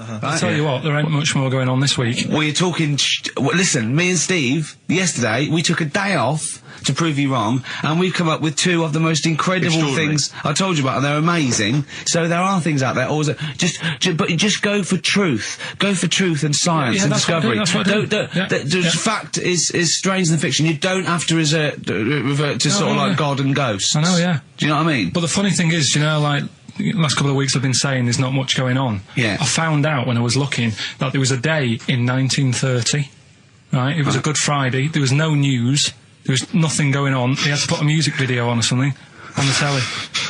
I'll tell you what, there ain't much more going on this week. We're talking... listen, me and Steve, yesterday, we took a day off to prove you wrong, and we've come up with two of the most incredible things I told you about, and they're amazing. So there are things out there, but just go for truth. Go for truth and science and discovery. Fact is stranger than fiction. You don't have to revert to sort of like God and ghosts. I know, yeah. Do you know what I mean? But the funny thing is, you know, like, the last couple of weeks I've been saying there's not much going on. Yeah. I found out when I was looking that there was a day in 1930, right? It was a Good Friday. There was no news. There was nothing going on. They had to put a music video on or something on the telly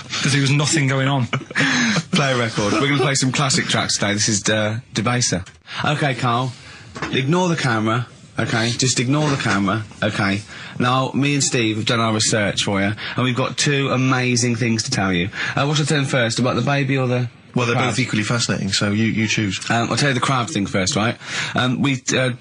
because there was nothing going on. Play a record. We're going to play some classic tracks today. This is Debaser. Okay, Carl. Ignore the camera. Okay, just ignore the camera. Okay. Now, me and Steve have done our research for you, and we've got two amazing things to tell you. What should I tell them first, about the baby or the... Well, they're both equally fascinating, so you choose. I'll tell you the crab thing first, right?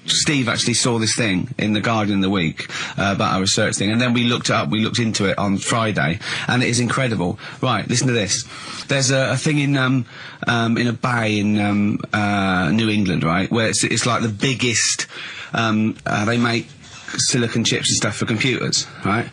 Steve actually saw this thing in The Guardian of the Week, about our research thing, and then we looked it up, we looked into it on Friday, and it is incredible. Right, listen to this. There's a thing in a bay in, New England, right, where it's like the biggest, they make silicon chips and stuff for computers, right?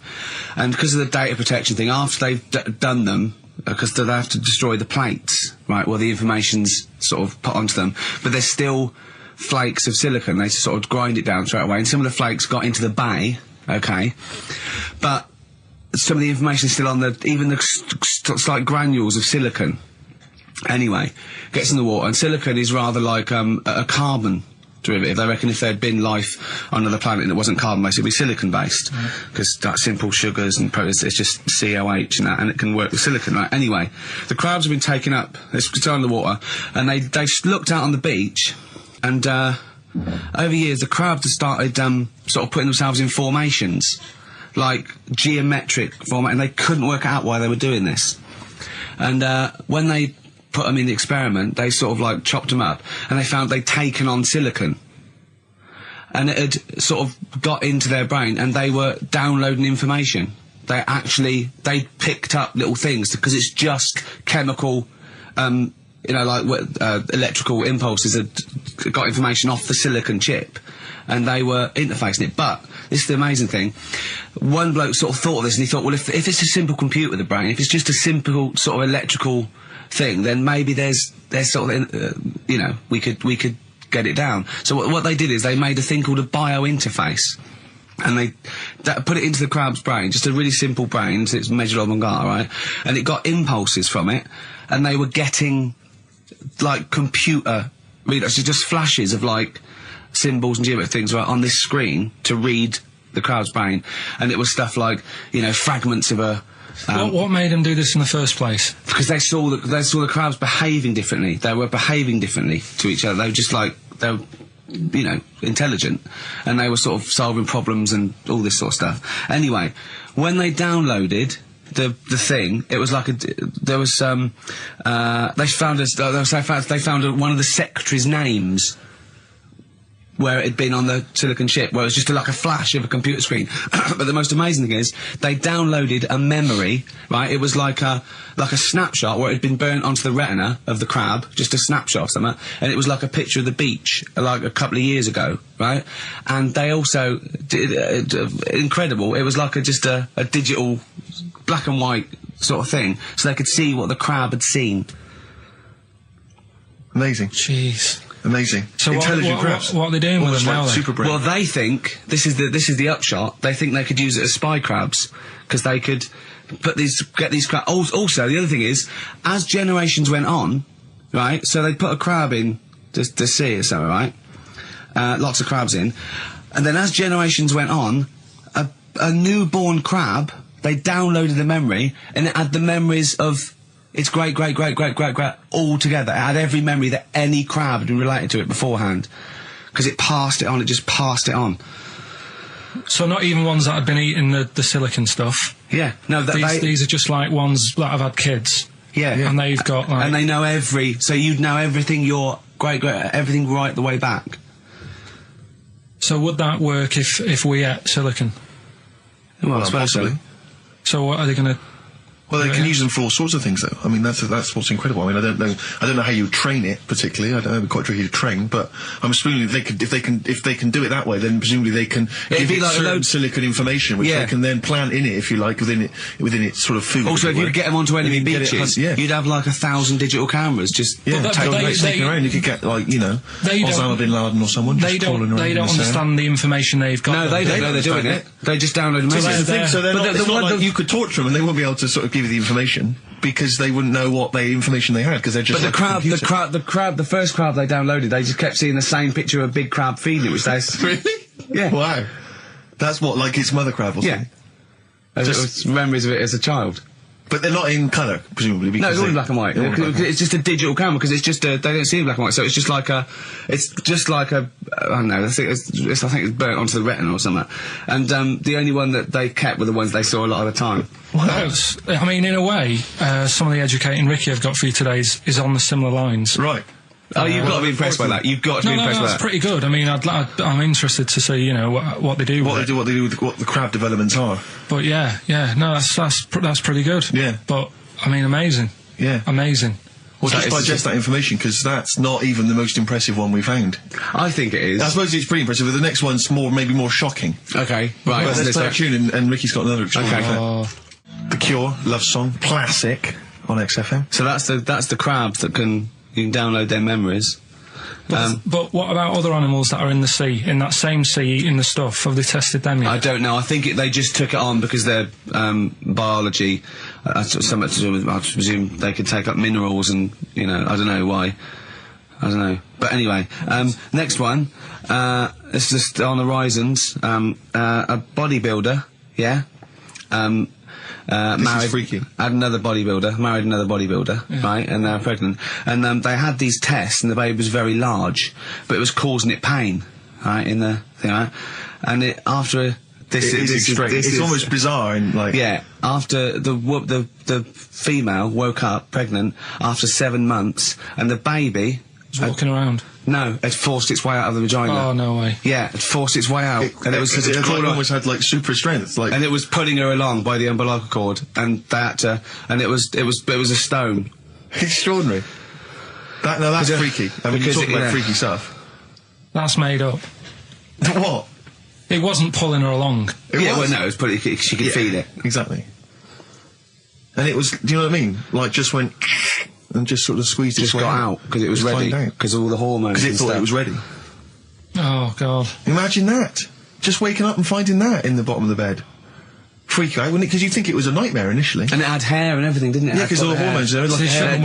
And because of the data protection thing, after they've done them, because they have to destroy the plates, right, where the information's sort of put onto them, but there's still flakes of silicon. They sort of grind it down straight away, and some of the flakes got into the bay, okay, but some of the information's still on even the slight granules of silicon. Anyway, gets in the water, and silicon is rather like a carbon derivative. They reckon if there'd been life on another planet and it wasn't carbon-based, it'd be silicon-based, because like simple sugars and it's just COH and that, and it can work with silicon, right? Anyway, the crabs have been taken up, it's down in the water, and they looked out on the beach, and over years the crabs have started sort of putting themselves in formations, like geometric format, and they couldn't work out why they were doing this. And when they put them in the experiment, they sort of like chopped them up, and they found they'd taken on silicon, and it had sort of got into their brain, and they were downloading information. They picked up little things, because it's just chemical, you know, like electrical impulses that got information off the silicon chip, and they were interfacing it. But this is the amazing thing. One bloke sort of thought of this, and he thought, well, if it's a simple computer with a brain, if it's just a simple sort of electrical thing, then maybe there's sort of, you know, we could get it down. So what they did is they made a thing called a biointerface, and they put it into the crab's brain, just a really simple brain, so it's measured on Mangala, right? And it got impulses from it, and they were getting like computer readers, just flashes of like symbols and geometric things right on this screen to read the crab's brain, and it was stuff like, you know, fragments of a what made them do this in the first place? Because they saw the crabs behaving differently. They were behaving differently to each other. They were just like, they were, you know, intelligent, and they were sort of solving problems and all this sort of stuff. Anyway, when they downloaded the thing, it was like they found one of the secretary's names where it had been on the silicon chip, where it was just like a flash of a computer screen. But the most amazing thing is, they downloaded a memory, right? It was like a snapshot where it had been burnt onto the retina of the crab, just a snapshot of something, and it was like a picture of the beach, like a couple of years ago, right? And they also did, incredible, it was like just a digital, black and white sort of thing, so they could see what the crab had seen. Amazing. Jeez. Amazing. So intelligent crabs. What are they doing with them now? Super brain. Well, they think this is the upshot. They think they could use it as spy crabs, because they could get these crabs. Also, the other thing is, as generations went on, right? So they put a crab in the sea or something, right? Lots of crabs in, and then as generations went on, a newborn crab, they downloaded the memory, and it had the memories of its great all together. It had every memory that any crab had been related to it beforehand, because it passed it on. It just passed it on. So not even ones that had been eating the silicon stuff. Yeah, no. These are just like ones that have had kids. Yeah, and they've got like, and they know so you'd know everything. Your everything right the way back. So would that work if we ate silicon? Well, possibly. So what are they going to Well, they can use them for all sorts of things, though. I mean, that's what's incredible. I mean, I don't know how you train it particularly. I don't know, it'd be quite tricky to train, but I'm assuming if they can do it that way, then presumably they can give it certain silicon information, which they can then plant in it, if you like, within its sort of food. Also, if you get them onto enemy beaches, you'd have like 1,000 digital cameras just taking around. You could get Osama bin Laden or someone. They don't understand the information they've got. No, they don't know they're doing it. They just download a message. So it's not like you could torture them and they won't be able to sort of give you the information because they wouldn't know what information they had because they're just. But the first crab they downloaded, they just kept seeing the same picture of a big crab feeding it, which they really, yeah, wow, that's what like its mother crab or something. Yeah, just memories of it as a child. But they're not in colour, presumably. No, it's all in black and white. It's just a digital camera because it's just they don't see in black and white, so it's just like a I don't know. I think it's burnt onto the retina or something. And the only one that they kept were the ones they saw a lot of the time. Well, I mean, in a way, some of the educating Ricky I've got for you today is on the similar lines. Right. Oh, you've got to be impressed by that. You've got to be impressed by that. That's pretty good. I mean, I'm interested to see, what they do. What they do with what the crab developments are. But yeah, no, that's pretty good. Yeah. But I mean, amazing. Yeah. Amazing. Well, just digest that information, because that's not even the most impressive one we found. I think it is. I suppose it's pretty impressive, but the next one's maybe more shocking. Okay, right. But let's play a tune, and Ricky's got another extraordinary Okay. The Cure, Love Song, classic on XFM. So that's the crabs that you can download their memories. But what about other animals that are in the sea, in that same sea, eating the stuff? Have they tested them yet? I don't know. I think they just took it on because their biology, something to do with, I presume they could take up minerals and, I don't know why. I don't know. But anyway, next one, it's just on the horizons, a bodybuilder, yeah? Married, freaky. Married another bodybuilder, right, and they're pregnant, and they had these tests, and the baby was very large, but it was causing it pain, right, in the thing, right, and after this it's almost bizarre, and after the female woke up pregnant after 7 months, and the baby was walking around. No, it forced its way out of the vagina. Oh, no way. Yeah, it forced its way out. And it almost had super strength. And it was pulling her along by the umbilical cord, and they had to, and it was a stone. Extraordinary. That's freaky. I mean, you talk about freaky stuff. That's made up. What? It wasn't pulling her along. It was she could feel it. Exactly. And it was, do you know what I mean? Like, just went, and just sort of squeezed its way got out, because it was ready, because all the hormones. Because it thought it was ready. Oh, God. Imagine that. Just waking up and finding that in the bottom of the bed. Freak out, wouldn't it? Because you'd think it was a nightmare initially. And it had hair and everything, didn't it? Yeah, because all the hormones there, like hair,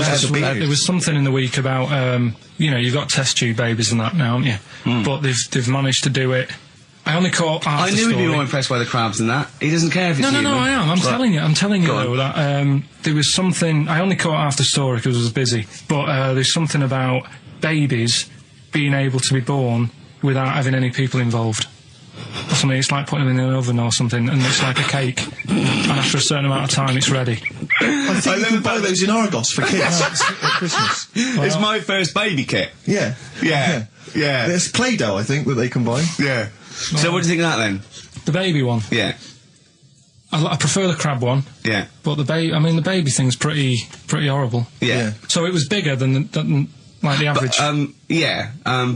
there was something in the week about, you've got test tube babies and that now, haven't you? But they've managed to do it. I only caught half the story. I knew he'd be more impressed by the crabs than that. He doesn't care if it's human. No, I am. I'm telling you though, that there was something. I only caught half the story because I was busy. But there's something about babies being able to be born without having any people involved. Or something. It's like putting them in an oven or something, and it's like a cake. And after a certain amount of time, it's ready. I think you can buy those in Argos for kids at Christmas. It's my first baby kit. Yeah. There's Play-Doh, I think, that they can buy. Yeah. So what do you think of that then? The baby one. Yeah. I prefer the crab one. Yeah. But the baby thing's pretty horrible. Yeah. So it was bigger than like the average.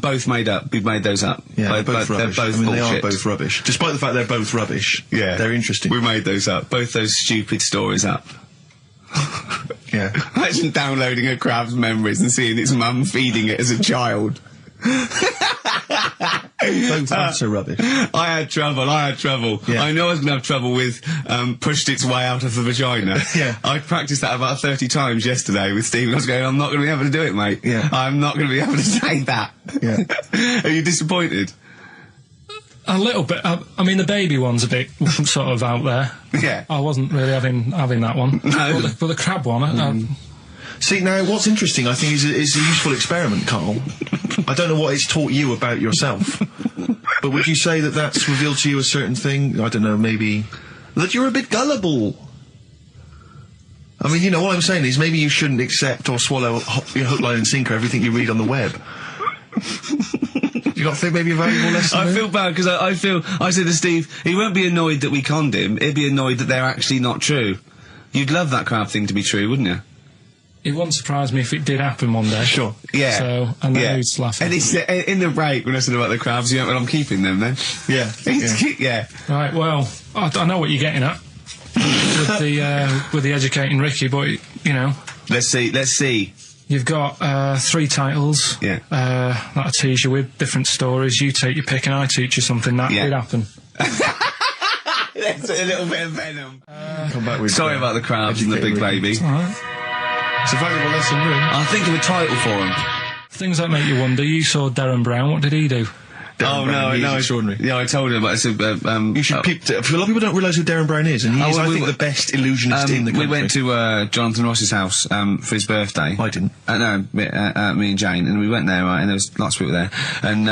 Both made up. We've made those up. Yeah, they're both rubbish. They're both they are both rubbish. Despite the fact they're both rubbish. Yeah. They're interesting. We made those up. Both those stupid stories up. Yeah. Imagine downloading a crab's memories and seeing its mum feeding it as a child. Both utter rubbish. I had trouble. Yeah. I know I was going to have trouble with pushed its way out of the vagina. Yeah. I practiced that about 30 times yesterday with Steve. I was going, I'm not going to be able to do it, mate. Yeah. I'm not going to be able to say that. Yeah. Are you disappointed? A little bit. I mean, the baby one's a bit sort of out there. Yeah. I wasn't really having that one. No. But the crab one, See, now, what's interesting, I think, is a useful experiment, Carl. I don't know what it's taught you about yourself, but would you say that that's revealed to you a certain thing? I don't know, maybe that you're a bit gullible. I mean, what I'm saying is maybe you shouldn't accept or swallow your hook, line and sinker everything you read on the web. You not think maybe a valuable lesson? I feel bad because I said to Steve, he won't be annoyed that we conned him, he'd be annoyed that they're actually not true. You'd love that crab thing to be true, wouldn't you? It wouldn't surprise me if it did happen one day. Sure. Yeah. So, and then who's laughing? And it's in the break when I said about the crabs, you know, when I'm keeping them then. Yeah. Yeah. Right, well, I know what you're getting at with the educating Ricky, but, you know... Let's see. You've got 3 titles. Yeah. That I tease you with, different stories. You take your pick and I teach you something. That did happen. That's a little bit of venom. Come back with. Sorry about the crabs and the big baby. All right. It's a valuable lesson, really. I'll think of a title for him. Things that make you wonder. You saw Darren Brown. What did he do? No, extraordinary. Yeah, I told him, but I said, you should peep. A lot of people don't realise who Darren Brown is, and he is, I think, the best illusionist in the country. We went to Jonathan Ross's house for his birthday. I didn't. No, me and Jane, and we went there, right, and there was lots of people there, and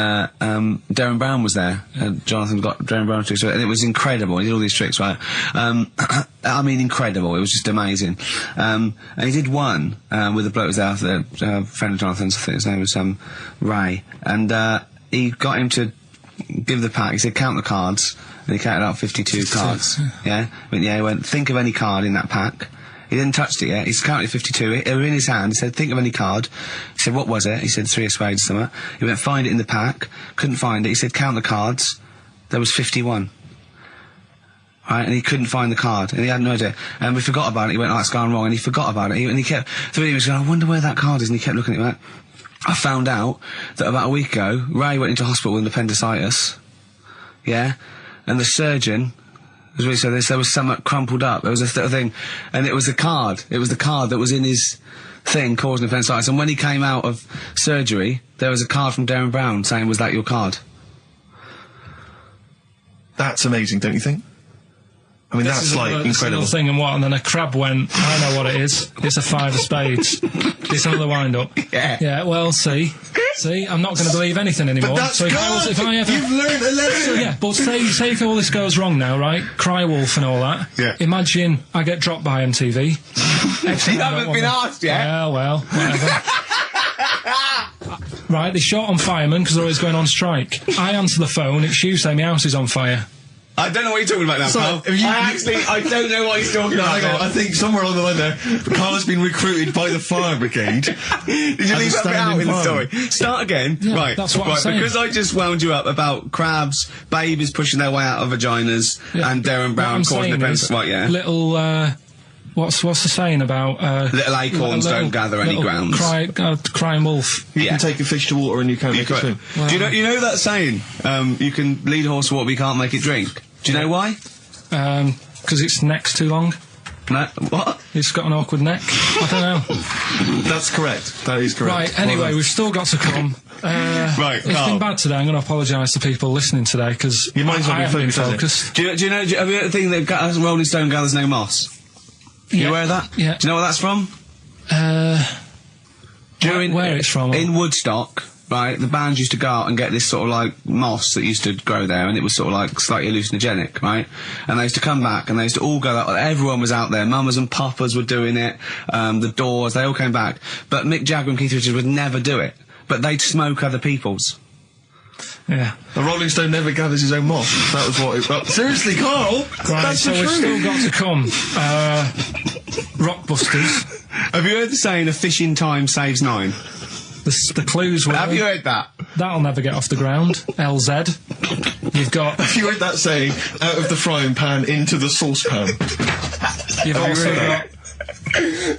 Darren Brown was there. Jonathan got Darren Brown to do, and it was incredible. He did all these tricks, right? I mean, incredible. It was just amazing. And he did one with a bloke who was there, a friend of Jonathan's. I think his name was Ray, and he got him to give the pack. He said, count the cards. And he counted out 52 cards. Yeah? He went, think of any card in that pack. He didn't touch it yet. He's counted 52. They were in his hand. He said, think of any card. He said, what was it? He said, 3 of spades or something. He went, find it in the pack. Couldn't find it. He said, count the cards. There was 51. Right, and he couldn't find the card, and he had no idea. And we forgot about it. He went, oh, it's gone wrong, and he forgot about it. And he kept, 3 minutes going, I wonder where that card is, and he kept looking at it, right? I found out that about a week ago, Ray went into hospital with appendicitis. Yeah? And the surgeon, as we said, there was something crumpled up. There was a thing, and it was the card. It was the card that was in his thing causing appendicitis. And when he came out of surgery, there was a card from Darren Brown saying, was that your card? That's amazing, don't you think? I mean, that's like incredible. Thing and then a crab went, I know what it is. It's a 5 of spades. It's another wind-up. Yeah, well, see, I'm not going to believe anything anymore. But that's so if I ever... You've learned a lesson! Yeah, but say if all this goes wrong now, right? Cry wolf and all that. Yeah. Imagine I get dropped by MTV. You haven't been asked yet. Yeah, well, whatever. Right, they short on firemen because they're always going on strike. I answer the phone, it's you saying my house is on fire. I don't know what you're talking about now, Carl. I don't know what he's talking about. Hang on, I think somewhere along the line there, Carl has been recruited by the fire brigade. Did you leave that bit out in the story? Start again. Yeah, right, that's what I'm saying. Because I just wound you up about crabs, babies pushing their way out of vaginas, and Darren Brown causing the pencil. Right, yeah. Little, what's the saying about little acorns don't gather any grounds. Crying wolf. You can take a fish to water and you can't make it swim. Wow. Do you know that saying? You can lead a horse to water, but you can't make it drink. Do you know why? Because its neck's too long. No, what? It's got an awkward neck. I don't know. That's correct. That is correct. Right, anyway, we've still got to come. Right, it's been bad today. I'm going to apologise to people listening today because I haven't been focused. Do you know, have you heard the thing that Rolling Stone gathers no moss? You aware of that? Yeah. Do you know where that's from? Where it's from? In Woodstock. Right, the bands used to go out and get this sort of like moss that used to grow there, and it was sort of like slightly hallucinogenic, right? And they used to come back, and they used to all go out. Everyone was out there. Mamas and papas were doing it. The Doors, they all came back. But Mick Jagger and Keith Richards would never do it. But they'd smoke other people's. Yeah. The Rolling Stone never gathers his own moss. That was what it... seriously, Carl! Right, that's so we've still got to come. Rockbusters. Have you heard the saying, a fish in time saves 9? The clues were... Have you heard that? That'll never get off the ground. LZ. You've got... Have you heard that saying, out of the frying pan into the saucepan? You've also got...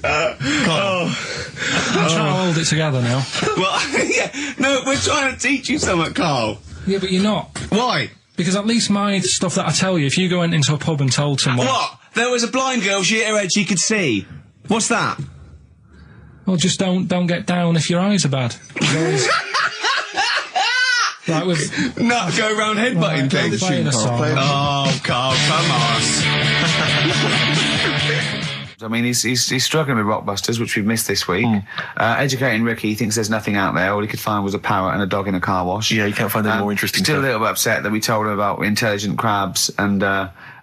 I'm trying to hold it together now. Well, yeah, no, we're trying to teach you something, Carl. Yeah, but you're not. Why? Because at least my stuff that I tell you, if you go into a pub and told someone... What? There was a blind girl, she hit her head, she could see. What's that? Well, just don't get down if your eyes are bad. Right, with... No, go round headbutting things. Oh, Carl, come on. I mean, he's struggling with Rockbusters, which we've missed this week. Educating Ricky, he thinks there's nothing out there. All he could find was a parrot and a dog in a car wash. Yeah, you can't find any more interesting Still stuff. a little bit upset that we told him about intelligent crabs and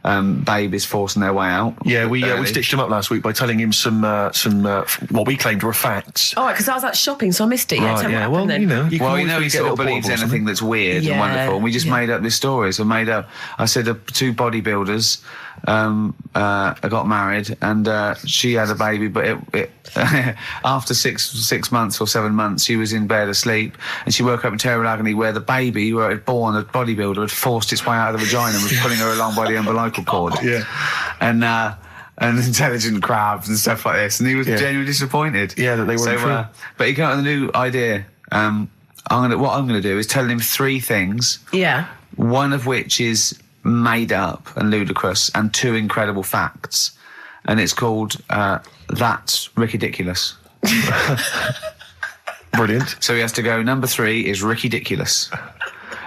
babies forcing their way out. Yeah, we stitched him up last week by telling him some what we claimed were facts. Oh, because I was at shopping, so I missed it. Right, yeah. Well, then. you know, He sort of believes anything that's weird and wonderful. And we just made up this story. So I said two bodybuilders got married, and she had a baby, but it after 6 months or 7 months, she was in bed asleep, and she woke up in terrible agony where the baby, where it had born, a bodybuilder, had forced its way out of the vagina and was pulling her along by the umbilical cord. Yeah. And intelligent crabs and stuff like this, and he was genuinely disappointed. Yeah, that they weren't true. But he came up with a new idea. What I'm going to do is tell him 3 things. Yeah. One of which is made up and ludicrous, and 2 incredible facts, and it's called That's Ridiculous. Brilliant. So he has to go. Number 3 is Ridiculous.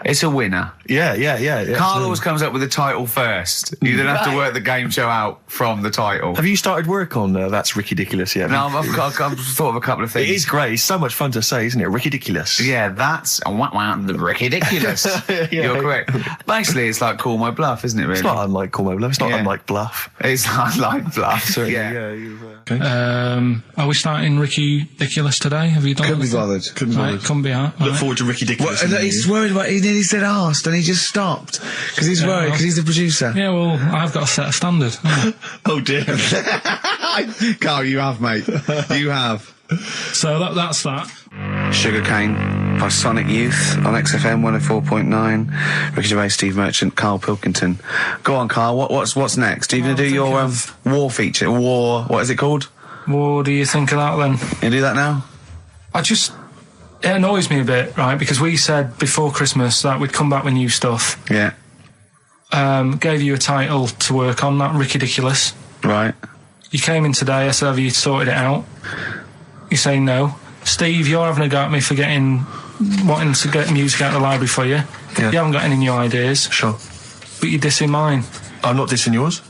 It's a winner. Yeah. Carl always comes up with the title first. You then have to work the game show out from the title. Have you started work on That's Ridiculous yet? No, I've thought of a couple of things. It is great. It's so much fun to say, isn't it? Ridiculous. Yeah, that's the Ridiculous. You're correct. Basically, it's like Call My Bluff, isn't it? Really? It's not unlike Call My Bluff. It's not unlike Bluff. It's unlike Bluff. Yeah. Okay. Are we starting Ridiculous today? Have you done? Couldn't be bothered. Couldn't be out. Look forward to Ridiculous. He's worried about. He nearly said asked, and he just stopped because he's worried because he's the producer. Yeah, well, I've got to set a standard. Oh dear. Carl, you have, mate. You have. So that's that. Sugarcane by Sonic Youth on XFM 104.9. Ricky Gervais, Steve Merchant, Karl Pilkington. Go on, Carl. What's next? Are you going to do your war feature? What is it called? What do you think of that then? You do that now? It annoys me a bit, right? Because we said before Christmas that we'd come back with new stuff. Yeah. Gave you a title to work on, that Ridiculous. Right. You came in today, I said, have you sorted it out? You say no. Steve, you're having a go at me for wanting to get music out of the library for you. Yeah. You haven't got any new ideas. Sure. But you're dissing mine. I'm not dissing yours.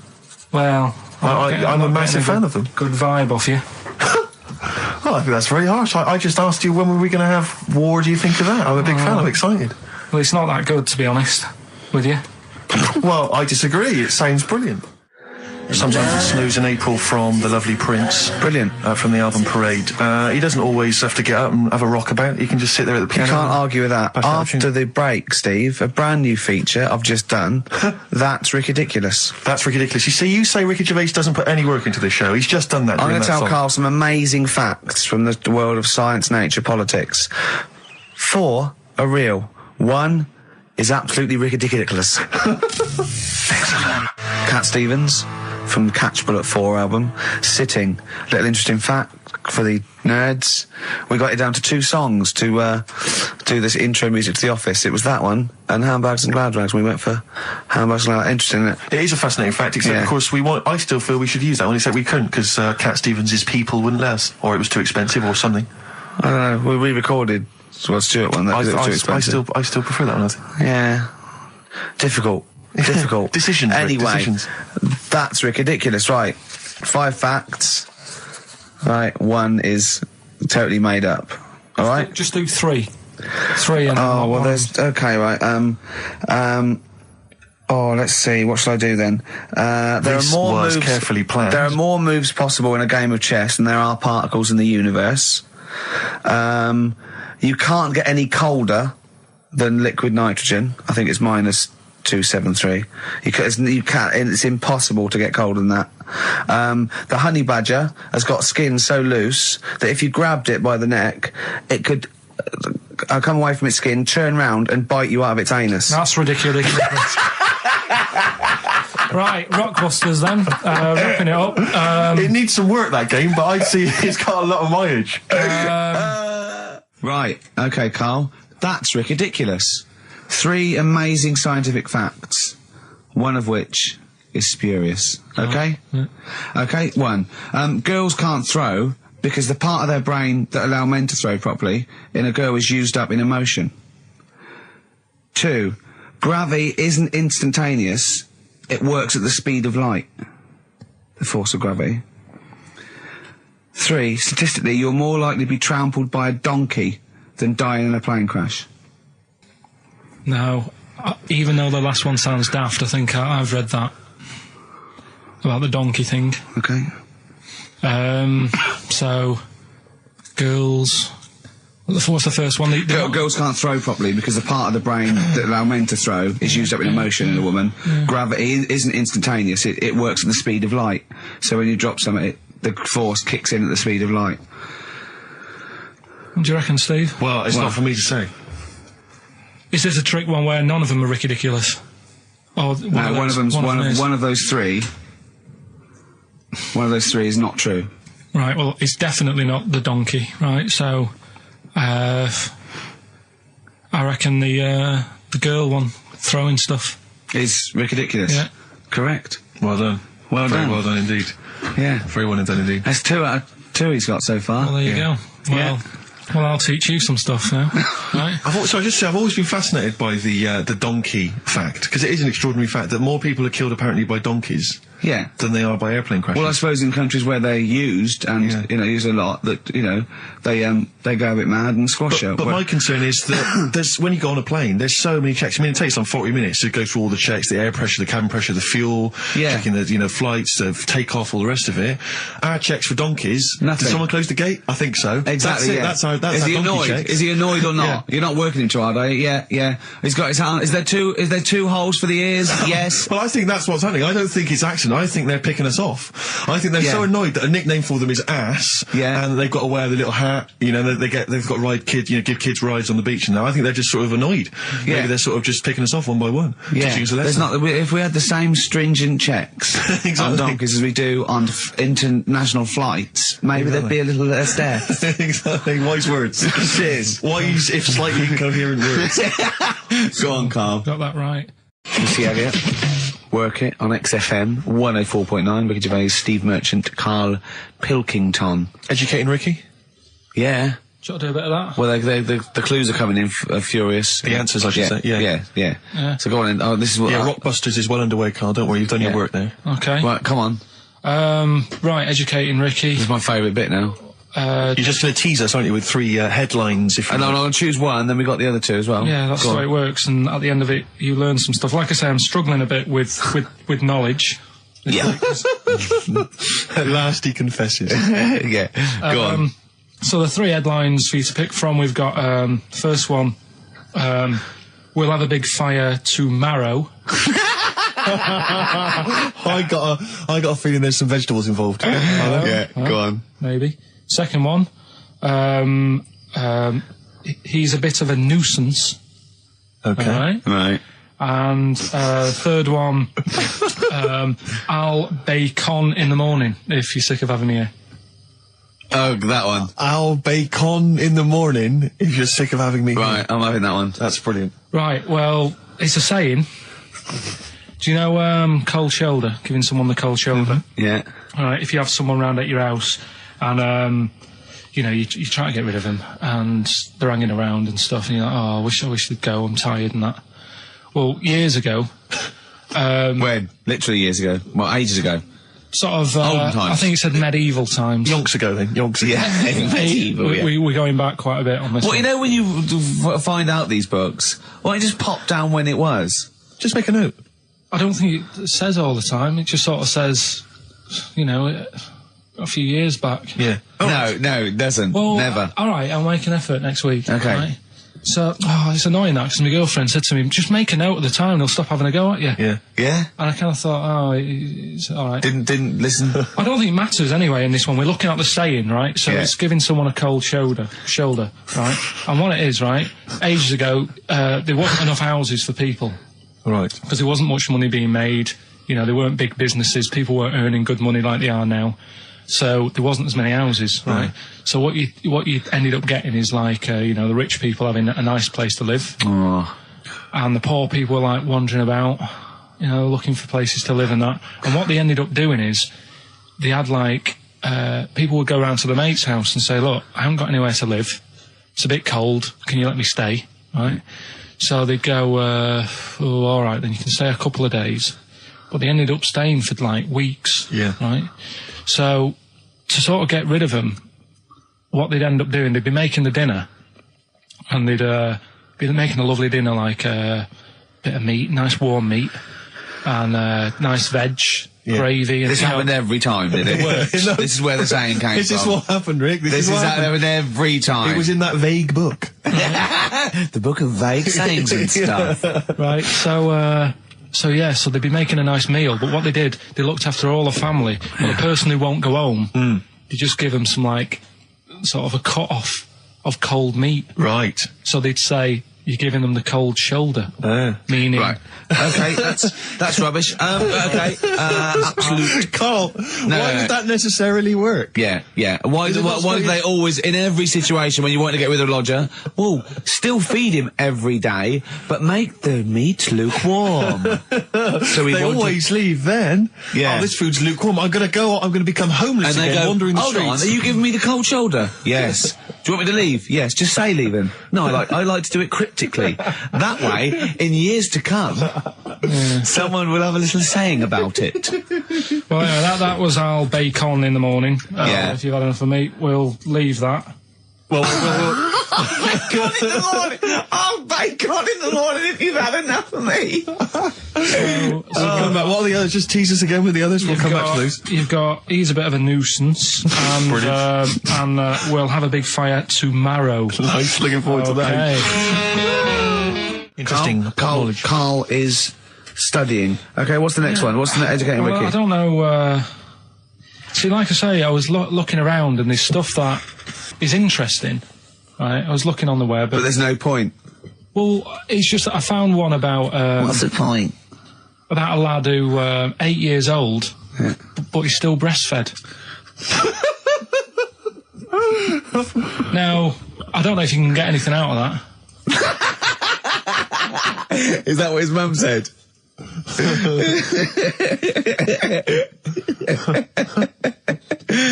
Well, I'm a massive fan of them. Good vibe off you. Oh, I think that's very harsh. I just asked you, when were we going to have war? Do you think of that? I'm a big fan. I'm excited. Well, it's not that good, to be honest with you. Well, I disagree. It sounds brilliant. Sometimes it snows in April from the lovely Prince. Brilliant. From the album Parade. He doesn't always have to get up and have a rock about. He can just sit there at the piano. You can't argue with that. After the break, Steve, a brand new feature I've just done. That's Ridiculous. That's Ridiculous. You see, you say Ricky Gervais doesn't put any work into this show. He's just done that. I'm going to tell song. Carl some amazing facts from the world of science, nature, politics. 4 are real. 1 is absolutely ridiculous. Cat Stevens from the Catch Bullet 4 album, Sitting. Little interesting fact for the nerds. We got it down to 2 songs to do this intro music to The Office. It was that one and Handbags and Glad Rags. We went for Handbags and Glad Rags. Interesting, isn't it? It is a fascinating fact, except of course I still feel we should use that one, except we couldn't because Cat Stevens' People wouldn't let us, or it was too expensive or something. I don't know. We re-recorded Stuart one. That was too expensive. I still prefer that one, I think. Yeah. Difficult. Decisions. Anyway, decisions. That's ridiculous. Right. 5 facts. Right. 1 is totally made up. All right. Just do 3. 3 and there's okay. Right. Let's see. What shall I do then? There are more moves. Carefully planned. There are more moves possible in a game of chess than there are particles in the universe. You can't get any colder than liquid nitrogen. I think it's minus 273. You can't. It's impossible to get colder than that. The honey badger has got skin so loose that if you grabbed it by the neck, it could come away from its skin, turn round, and bite you out of its anus. That's ridiculous. Right, Rockbusters then. Wrapping it up. It needs some work, that game, but I'd see it's got a lot of mileage. Right. Okay, Carl. That's ridiculous. 3 amazing scientific facts, one of which is spurious. Okay? Okay, 1. Girls can't throw because the part of their brain that allow men to throw properly in a girl is used up in emotion. 2. Gravity isn't instantaneous. It works at the speed of light. The force of gravity. 3. Statistically, you're more likely to be trampled by a donkey than die in a plane crash. No, even though the last one sounds daft, I think I've read that. about the donkey thing. Okay. So, girls. What's the first one? Girls can't throw properly because the part of the brain that allow men to throw is used up in emotion in a woman. Gravity isn't instantaneous. It works at the speed of light. So when you drop something, the force kicks in at the speed of light. What do you reckon, Steve? Well, it's not for me to say. Is this a trick one where none of them are ridiculous? Or One of those three. One of those three is not true. Right. Well, it's definitely not the donkey. Right. So, I reckon the girl one throwing stuff Is ridiculous. Yeah. Correct. Well done. Well Very done. well done indeed. Yeah. Very well done indeed. That's 2 out of 2 he's got so far. Well, there you go. Well, I'll teach you some stuff now. Right? I've always been fascinated by the donkey fact, because it is an extraordinary fact that more people are killed apparently by donkeys Yeah. than they are by airplane crashes. Well, I suppose in countries where they're used and use a lot, that they go a bit mad and squash it. But my concern is that there's when you go on a plane, there's so many checks. I mean, it takes 40 minutes to go through all the checks: the air pressure, the cabin pressure, the fuel, checking the flights, the takeoff, all the rest of it. Our checks for donkeys. Nothing. Did someone close the gate? I think so. Exactly. That's Yeah. it. That's is our he donkey annoyed? checks. Is he annoyed or not? Yeah. You're not working him too hard, are you? Yeah. He's got his hand. Is there two holes for the ears? Yes. Well, I think that's what's happening. I don't think it's accident. I think they're picking us off. I think they're so annoyed that a nickname for them is ass. Yeah. And they've got to wear the little hat. They've got to ride give kids rides on the beach. And now I think they're just sort of annoyed. Yeah. Maybe they're sort of just picking us off one by one. Yeah. Teaching us a lesson. If we had the same stringent checks Exactly. on donkeys as we do on international flights, maybe there'd be a little less death. Exactly. Wise words. Cheers. Wise, if slightly incoherent words. Go on, Carl. Got that right. Missy Elliott. Work It on XFM 104.9. Ricky Gervais, Steve Merchant, Karl Pilkington. Educating Ricky? Yeah. Should I do a bit of that? Well, the clues are coming in furious. The answers, I should say. Yeah. So go on. Oh, this is what. Rockbusters is well underway, Carl. Don't worry, you've done your work there. Okay. Right, come on. Right, educating Ricky. This is my favourite bit now. You're just going to tease us, aren't you, with 3 headlines? If you And I'll choose one, then we got the other 2 as well. Yeah, that's the way it works. And at the end of it, you learn some stuff. Like I say, I'm struggling a bit with knowledge. Yeah. At last he confesses. Yeah. Go on. So the 3 headlines for you to pick from, we've got first one. We'll have a big fire tomorrow. I got a feeling there's some vegetables involved. Yeah, go on. Maybe. Second one. He's a bit of a nuisance. Okay. All right. Right. And third one. I'll bacon in the morning if you're sick of having me here. Oh, that one. I'll bacon in the morning if you're sick of having me. Right, I'm having that one. That's brilliant. Right. Well, it's a saying. Do you know cold shoulder? Giving someone the cold shoulder. Yeah. All right. If you have someone round at your house, and you try to get rid of them, and they're hanging around and stuff, and you're like, oh, I wish they'd go. I'm tired and that. Well, years ago. When? Literally years ago. Well, ages ago. Sort of. Olden times. I think it said medieval times. Yonks ago, then. Yonks ago. Yeah. Medieval, yeah. We're going back quite a bit on this. Well, one. you know when you find out these books, why don't you just pop down when it was? Just make a note. I don't think it says all the time. It just sort of says, a few years back. Yeah. No, it doesn't. Well, never. All right, I'll make an effort next week. Okay. Right? So, it's annoying that, because my girlfriend said to me, just make a note at the time and they'll stop having a go at you. Yeah. Yeah? And I kind of thought, it's all right. Didn't listen. I don't think it matters anyway in this one. We're looking at the saying, right? So Yeah. it's giving someone a cold shoulder, right? And what it is, right? Ages ago, there wasn't enough houses for people. Right. Because there wasn't much money being made. There weren't big businesses. People weren't earning good money like they are now. So there wasn't as many houses, right? So what you ended up getting is like, the rich people having a nice place to live. Oh. And the poor people were like wandering about, looking for places to live and that. And what they ended up doing is they had like, people would go around to the mate's house and say, look, I haven't got anywhere to live. It's a bit cold. Can you let me stay? Right? So they'd go, all right, then you can stay a couple of days. But they ended up staying for like weeks. Yeah. Right? So to sort of get rid of them, what they'd end up doing, they'd be making the dinner, and they'd be making a lovely dinner, like a bit of meat, nice warm meat, and nice veg, gravy. And This happened every time, did it? This is where the saying came Is this from. what happened, Rick? This is what how it happened. happened every time. It was in that vague book. The book of vague sayings and stuff. Right, so they'd be making a nice meal, but what they did, they looked after all the family. But the person who won't go home, they just give them some, like, sort of a cut-off of cold meat. Right. So they'd say, you're giving them the cold shoulder. Meaning... Right. Okay, that's rubbish. Okay, absolute... Carl, why would that necessarily work? Yeah. Why do they always, in every situation when you want to get rid of a lodger, well, still feed him every day, but make the meat lukewarm. So They always leave then. Yeah. Oh, this food's lukewarm. I'm going to become homeless and they again, go, wandering the hold streets. on, are you giving me the cold shoulder? Yes. Do you want me to leave? Yes, just say leaving. No, I like to do it cryptically. That way, in years to come, someone will have a little saying about it. Well, yeah, that was our bacon in the morning. Yeah. If you've had enough of meat, we'll leave that. Well, Bacon in the morning! Oh, bacon in the morning if you've had enough of me! we'll come back. What are the others? Just tease us again with the others. We'll come back to those. He's a bit of a nuisance, and we'll have a big fire tomorrow. Nice, looking forward to that. Okay. Interesting. Carl is studying. Okay, what's the next one? What's the educating Well, Ricky? I don't know. See, like I say, I was looking around, and there's stuff that is interesting. Right, I was looking on the web. But there's no point. Well, it's just that I found one about What's the point? about a lad who 8 years old, but he's still breastfed. Now, I don't know if you can get anything out of that. Is that what his mum said?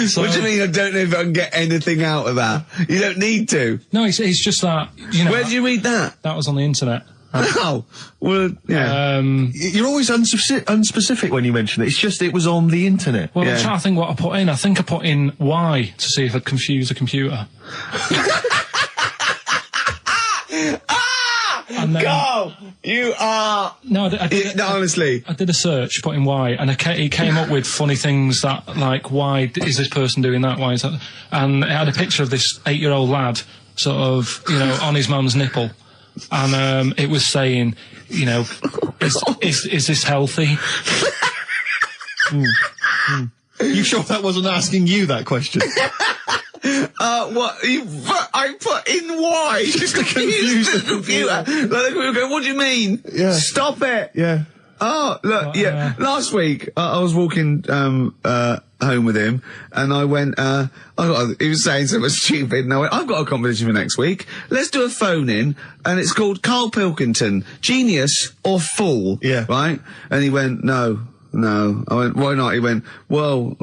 So, What do you mean I don't know if I can get anything out of that? You don't need to. no, it's just that, you know, Where did you read that? that was on the internet. Oh, well, yeah. You're always unspecific when you mention it. It's just it was on the internet. Well, Yeah. I'm trying to think what I put in. I think I put in Y to see if I'd confuse a computer. And then, Carl, you are... no, I did, No, honestly. I did a search, put in why, and it came up with funny things that, like, why is this person doing that? Why is that? And it had a picture of this 8-year-old lad, sort of, you know, on his mum's nipple, and it was saying, you know, is this healthy? You sure that wasn't asking you that question? What? I put in why? Just to confuse the computer. Like, the computer go, what do you mean? Yeah. Stop it. Yeah. Oh, look, yeah. Last week, I was walking, home with him, and I went, he was saying something stupid, and I went, I've got a competition for next week. Let's do a phone-in, and it's called Karl Pilkington, Genius or Fool. Yeah. Right? And he went, No. I went, why not? He went, well,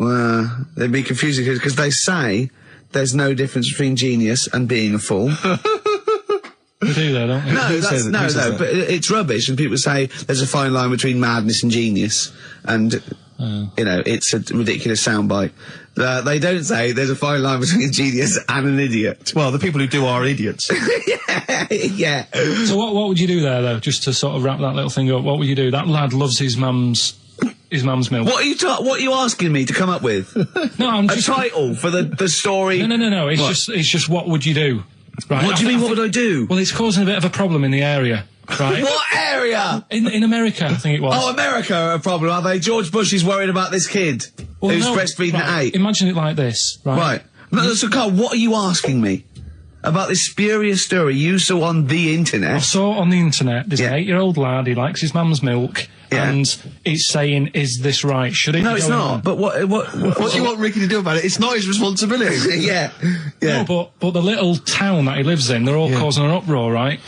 they'd be confusing, because they say there's no difference between genius and being a fool. We do that, don't we? No, but it's rubbish, and people say there's a fine line between madness and genius, and, you know, it's a ridiculous soundbite. They don't say there's a fine line between a genius and an idiot. Well, the people who do are idiots. Yeah. So what would you do there, though, just to sort of wrap that little thing up? What would you do? That lad loves his mum's milk. What are you asking me to come up with? No, I'm A just... title for the story? No. It's just what would you do? Right. What do you mean, what would I do? Well, it's causing a bit of a problem in the area, right? What area? In America, I think it was. Oh, America are a problem, are they? George Bush is worried about this kid who's breastfeeding at 8. Imagine it like this, right? Right. No, so Carl, what are you asking me? About this spurious story you saw on the I internet? saw on the internet, there's Yeah. an 8-year-old lad, he likes his mum's milk, Yeah. and it's saying, is this right? Should it No, be it's going not. on? But what What do you want Ricky to do about it? It's not his responsibility. Yeah. No, but the little town that he lives in, they're all causing an uproar, right?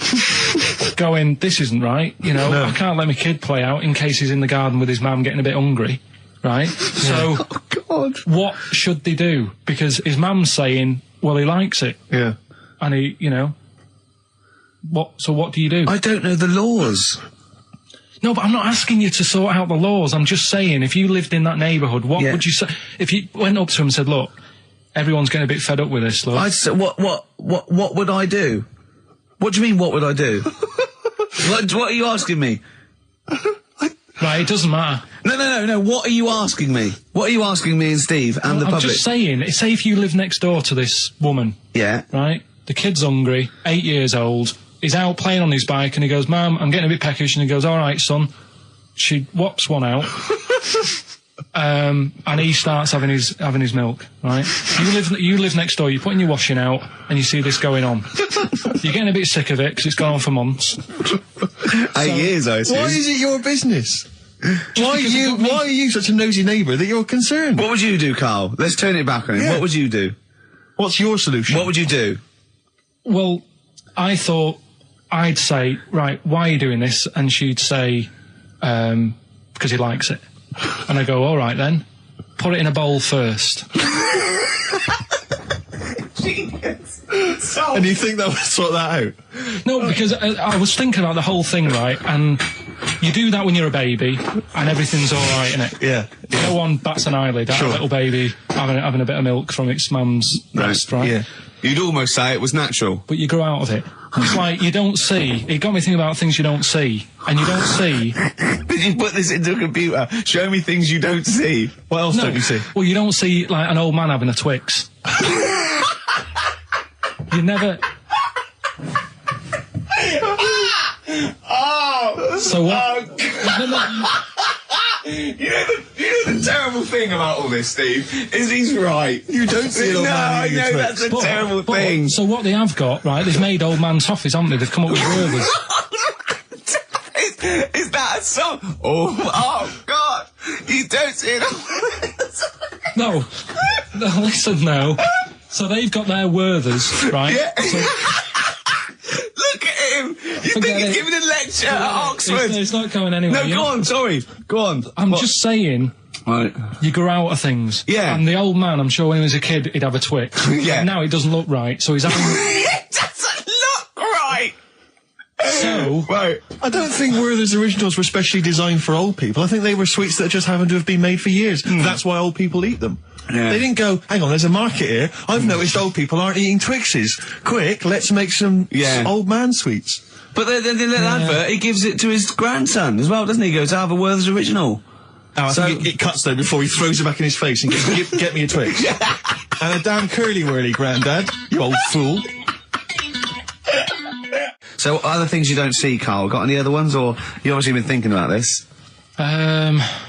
Going, this isn't right, you know, No. I can't let my kid play out in case he's in the garden with his mum getting a bit hungry, right? So, Oh, God. what should they do? Because his mum's saying, well, he likes it, Yeah. and he, you know, so what do you do? I don't know the laws. No, but I'm not asking you to sort out the laws. I'm just saying, if you lived in that neighbourhood, what Yeah. would you say? If you went up to him and said, look, everyone's getting a bit fed up with this, look. I'd say, what would I do? What do you mean, what would I do? what are you asking me? Right, it doesn't matter. No. What are you asking me? What are you asking me and Steve and the I'm public? just saying, say if you live next door to this woman, Yeah. right? The kid's hungry, 8 years old, he's out playing on his bike and he goes, Mum, I'm getting a bit peckish, and he goes, all right, son. She whops one out. And he starts having his milk, right? You live next door, you're putting your washing out, and you see this going on. You're getting a bit sick of it, because it's gone on for months. 8 years, I assume. Why is it your business? Why are you such a nosy neighbour that you're concerned? What would you do, Carl? Let's turn it back on him. Yeah. What would you do? What's your solution? What would you do? Well, I thought I'd say, right, why are you doing this? And she'd say, because he likes it. And I go, all right then, put it in a bowl first. And you think that would sort that out? No, because I was thinking about the whole thing, right? And you do that when you're a baby, and everything's all right, innit? Yeah. No one bats an eyelid at a little baby having a bit of milk from its mum's breast, right? Yeah. You'd almost say it was natural. But you grow out of it. It's like you don't see. It got me thinking about things you don't see, and you don't see. Did you put this into a computer? Show me things you don't see. What else don't you see? Well, you don't see like an old man having a Twix. You never. So what? You know the terrible thing about all this, Steve, is he's right. You don't see an old man I eating a know, Twix. that's a terrible thing. So what they have got, right? They've made old man toffees, haven't they? They've come up with Werther's. Is that a song? Oh God! You don't see it. No, listen now. So they've got their Werther's, right? Yeah. So, Look at him. You think Forget he's it. giving a lecture at Oxford? it's not going anywhere. No, you go know? on. Sorry, go on. I'm What? just saying. Right. You grow out of things. Yeah. And the old man, I'm sure when he was a kid, he'd have a Twix. Yeah. But now it doesn't look right, so he's having. It doesn't look right. So. Right. I don't think Werther's originals were specially designed for old people. I think they were sweets that just happened to have been made for years. That's why old people eat them. Yeah. They didn't go, hang on, there's a market here. I've noticed old people aren't eating Twixes. Quick, let's make some old man sweets. But the advert, he gives it to his grandson as well, doesn't he? He goes, I have a Werther's original. Oh, I think it cuts though before he throws it back in his face and goes, get me a Twix. And a damn curly-whirly, Grandad, you old fool. So, other things you don't see, Carl? Got any other ones, or you obviously been thinking about this?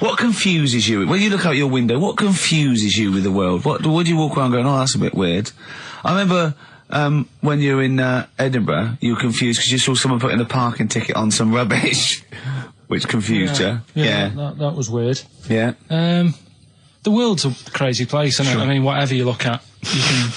What confuses you? When you look out your window, what confuses you with the world? What do you walk around going, oh, that's a bit weird? I remember when you were in Edinburgh, you were confused because you saw someone putting a parking ticket on some rubbish, which confused you. Yeah. That was weird. Yeah. The world's a crazy place, isn't it? I mean, whatever you look at, you can.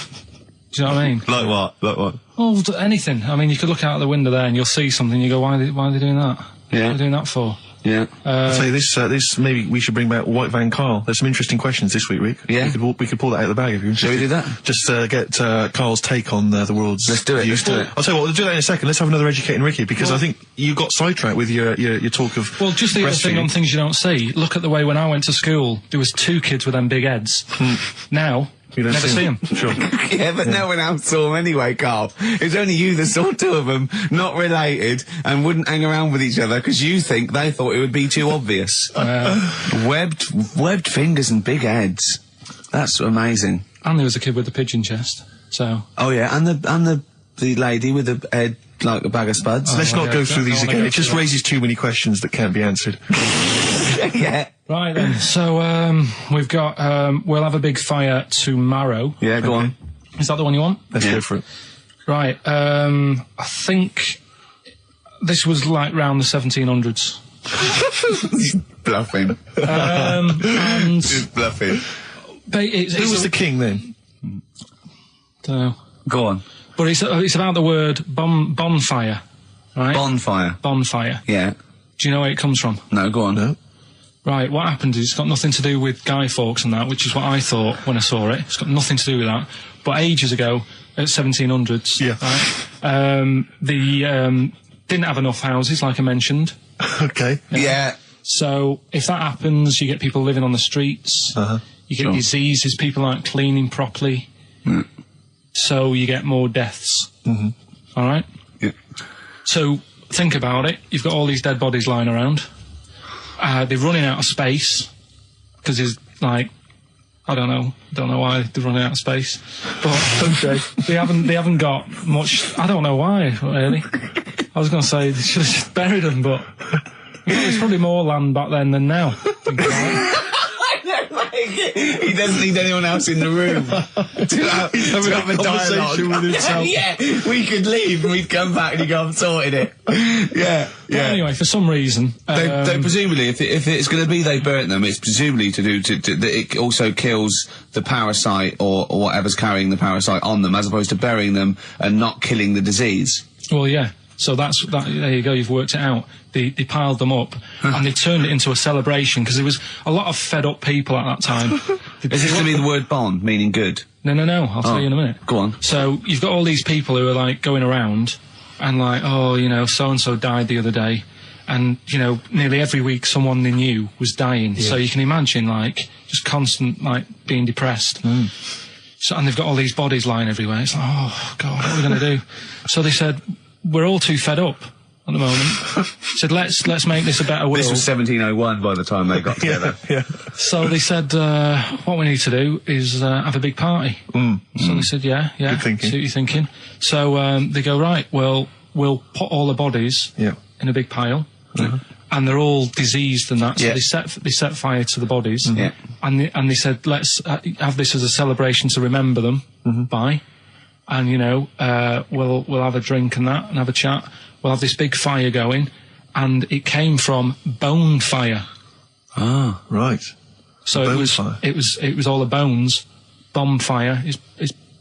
Do you know what I mean? Like what? Like what? Oh, anything. I mean, you could look out the window there and you'll see something. You go, why are they doing that? Yeah. What are they doing that for? Yeah. I'll tell you this, maybe we should bring back White Van Carl. There's some interesting questions this week, Rick. Yeah. We could pull that out of the bag if you Shall we do that? Just get Carl's take on the world's Let's do it, views. let's do it. I'll tell you what, we'll do that in a second. Let's have another Educating Ricky, because I think you got sidetracked with your talk of Well, just the other thing breastfeeding. on things you don't see. Look at the way when I went to school, there was 2 kids with them big heads. Now, You don't never see them. Sure. Yeah, but no one else saw them anyway, Carl. It was only you that saw 2 of them, not related, and wouldn't hang around with each other because you think they thought it would be too obvious. Webbed fingers and big heads. That's amazing. And there was a kid with a pigeon chest. So. Oh yeah, and the lady with the head like a bag of spuds. Let's not go through these again. It just raises. raises too many questions that can't be answered. Yeah. Right then. So we've got we'll have a big fire tomorrow. Yeah, go on. Is that the one you want? Let's go for it. Right. I think this was like round the 1700s. Bluffing. And Just bluffing. Who was the king then? Dunno. Go on. But it's about the word bonfire, right? Bonfire. Bonfire. Yeah. Do you know where it comes from? No, go on. No. Right, what happened is it's got nothing to do with Guy Fawkes and that, which is what I thought when I saw it. It's got nothing to do with that. But ages ago, at 1700s, Yeah. right, they didn't have enough houses, like I mentioned. Okay. Yeah. So if that happens, you get people living on the streets. Uh-huh. You get Sure. diseases, people aren't cleaning properly. So you get more deaths. Mm-hmm. All right? Yeah. So think about it. You've got all these dead bodies lying around. they're running out of space because there's like, I don't know why they're running out of space, but they haven't got much. I don't know why really. I was going to say they should have just buried them, but there's probably more land back then than now. He doesn't need anyone else in the room to have a conversation with himself. Yeah, we could leave and we'd come back and he'd go, I've sorted it. Yeah. But anyway, for some reason, they presumably, if it's going to be they burnt them, it's presumably to do that it also kills the parasite or whatever's carrying the parasite on them, as opposed to burying them and not killing the disease. Well, yeah. So that's that. There you go. You've worked it out. They piled them up and they turned it into a celebration because there was a lot of fed up people at that time. Is this going to be the word bon, meaning good? No. I'll tell you in a minute. Go on. So you've got all these people who are like going around and like, oh, you know, so and so died the other day, and you know, nearly every week someone they knew was dying. Yeah. So you can imagine like just constant like being depressed. So and they've got all these bodies lying everywhere. It's like, oh God, what are we going to do? So they said, we're all too fed up at the moment. Said, let's make this a better world. This was 1701 by the time they got together. Yeah. So they said, what we need to do is have a big party. So they said, yeah. Good thinking. See what you're thinking. So they go, right, well, we'll put all the bodies in a big pile. And they're all diseased and that, so they set fire to the bodies. And they said, let's have this as a celebration to remember them by. And, you know, we'll have a drink and that, and have a chat. We'll have this big fire going, and it came from bone fire. Ah, right. So it was all the bones. Bonfire is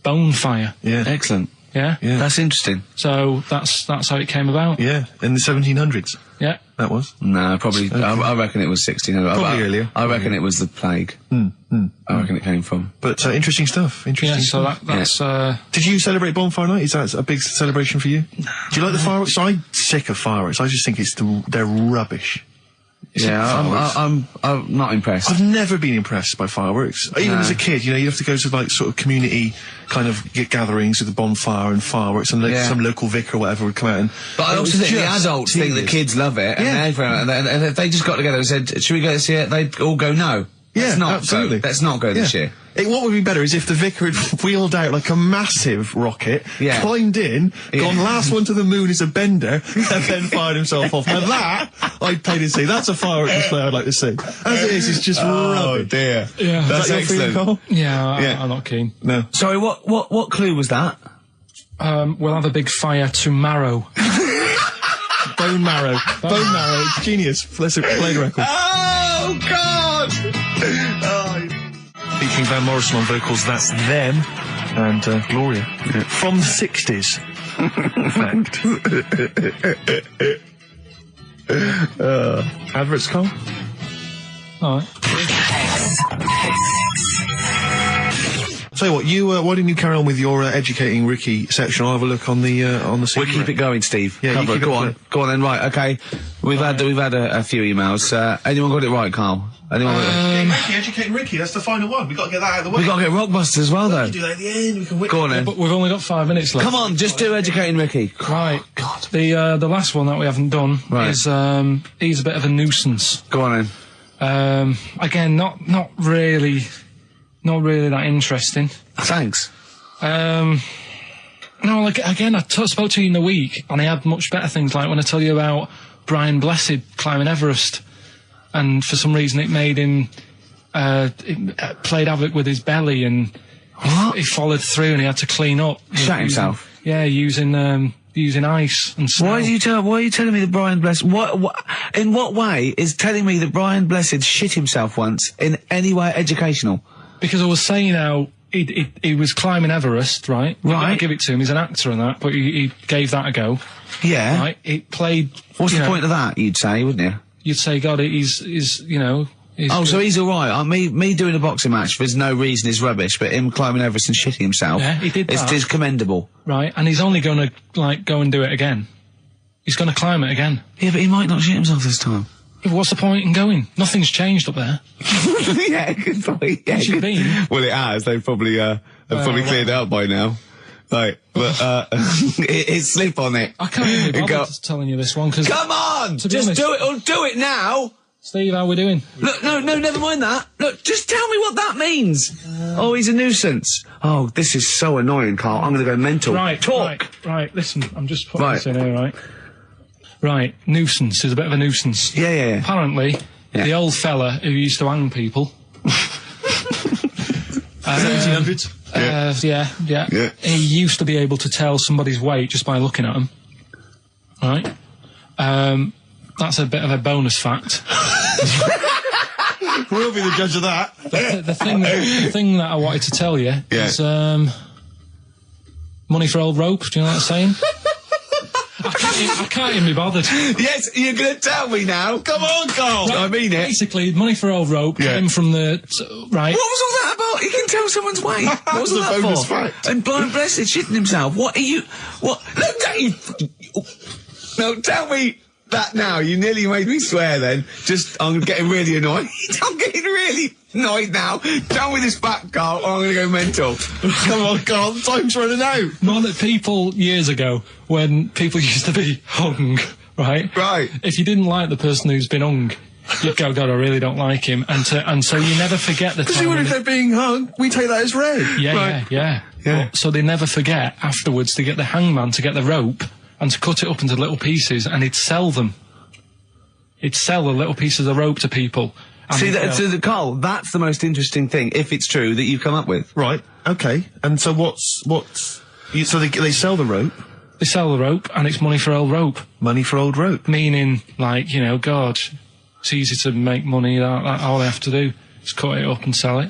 bone fire. Yeah. Excellent. Yeah? That's interesting. So that's how it came about. Yeah, in the 1700s. Yeah. That was? No, probably. Okay. I reckon it was 1600. Probably earlier. I reckon it was the plague. I reckon it came from. But interesting stuff. Interesting. Yeah. So that's. Did you celebrate Bonfire Night? Is that a big celebration for you? No. Do you like the fireworks? I'm sick of fireworks. I just think they're rubbish. Yeah, I'm not impressed. I've never been impressed by fireworks. Even as a kid, you know, you have to go to like sort of community kind of gatherings with a bonfire and fireworks, and some local vicar or whatever would come out. And but I also think the adults think the kids love it, and if they just got together and said, "Should we go this year?" They'd all go, "No." Absolutely. Let's not go this year. What would be better is if the vicar had wheeled out like a massive rocket, climbed in, gone last one to the moon is a bender, and then fired himself off. Now that, I'd pay to see. That's a firework display I'd like to see. As it is, it's just rubbish. Oh dear. Yeah. That's excellent. I'm not keen. No. Sorry, what clue was that? We'll have a big fire tomorrow. Bone marrow. Bone marrow. Genius. Let's play the record. Oh, God! Featuring Van Morrison on vocals, that's Them, and Gloria. From the 60s, in fact. Adverts, Carl? All right. Tell you what, why didn't you carry on with your educating Ricky section? I'll have a look on the We'll keep it going, Steve. Yeah, go on then. Right, okay. We've had a few emails. Anyone got it right, Carl? Anyone? Educating Ricky. That's the final one. We got to get that out of the way. We got to get Rockbusters as well, though. We can do that at the end. We can go on then. But we've only got 5 minutes left. Come on, just do educating Ricky. Right. God. The last one that we haven't done is he's a bit of a nuisance. Go on then. Again, not really that interesting. Thanks. No, like, again, I spoke to you in the week, and I had much better things, like when I tell you about Brian Blessed climbing Everest, and for some reason it made him, it played havoc with his belly, and he followed through, and he had to clean up. Shut himself? Yeah, using ice and snow. Why are you telling me that Brian Blessed, in what way is telling me that Brian Blessed shit himself once in any way educational? Because I was saying how he was climbing Everest, right? Right. I give it to him. He's an actor and that, but he gave that a go. Yeah. Right. It played. What's the point of that? You'd say, wouldn't you? You'd say, God, he's you know. So he's all right. Me doing a boxing match, there's no reason is rubbish, but him climbing Everest and shitting himself, he did that. It's commendable. Right. And he's only going to go and do it again. He's going to climb it again. Yeah, but he might not shit himself this time. Yeah, what's the point in going? Nothing's changed up there. Yeah, good point. Yeah, Where's you been? Well, it has. They've probably cleared it up by now. Right, but it's slip on it. I can't even be bothered telling you this one because. Come on, just do it. Or do it now. Steve, how we doing? Look, no, never mind that. Look, just tell me what that means. Oh, he's a nuisance. Oh, this is so annoying, Carl. I'm going to go mental. Right, talk. Right, listen, I'm just putting this in here, right? Right, nuisance is a bit of a nuisance. Yeah. Apparently, the old fella who used to hang people... 1700s? Yeah. He used to be able to tell somebody's weight just by looking at them. Right? That's a bit of a bonus fact. We'll be the judge of that. The thing that I wanted to tell you is money for old rope. Do you know what I'm saying? I can't even be bothered. Yes, you're going to tell me now. Come on, Carl. Right, I mean it. Basically, money for old rope came from the... Right. What was all that about? He can tell someone's weight. What was The that bonus for? fact. And blind blessed shitting himself. What are you... What? Look, don't you... No, tell me that now. You nearly made me swear then. I'm getting really annoyed. I'm getting really annoyed now. Tell me this fact, Carl, or I'm going to go mental. Come on, Carl, time's running out. More that people years ago, when people used to be hung, right? Right. If you didn't like the person who's been hung, you'd go, God, I really don't like him. And so you never forget the Because time. even if they're being hung, we take that as read. Yeah. But, so they never forget afterwards to get the hangman to get the rope and to cut it up into little pieces, and he'd sell them. He'd sell the little pieces of rope to people. See, Carl, that's the most interesting thing, if it's true, that you've come up with. Right, okay. And so so they sell the rope? They sell the rope, and it's money for old rope. Money for old rope. Meaning, like, you know, God, it's easy to make money, that all they have to do is cut it up and sell it.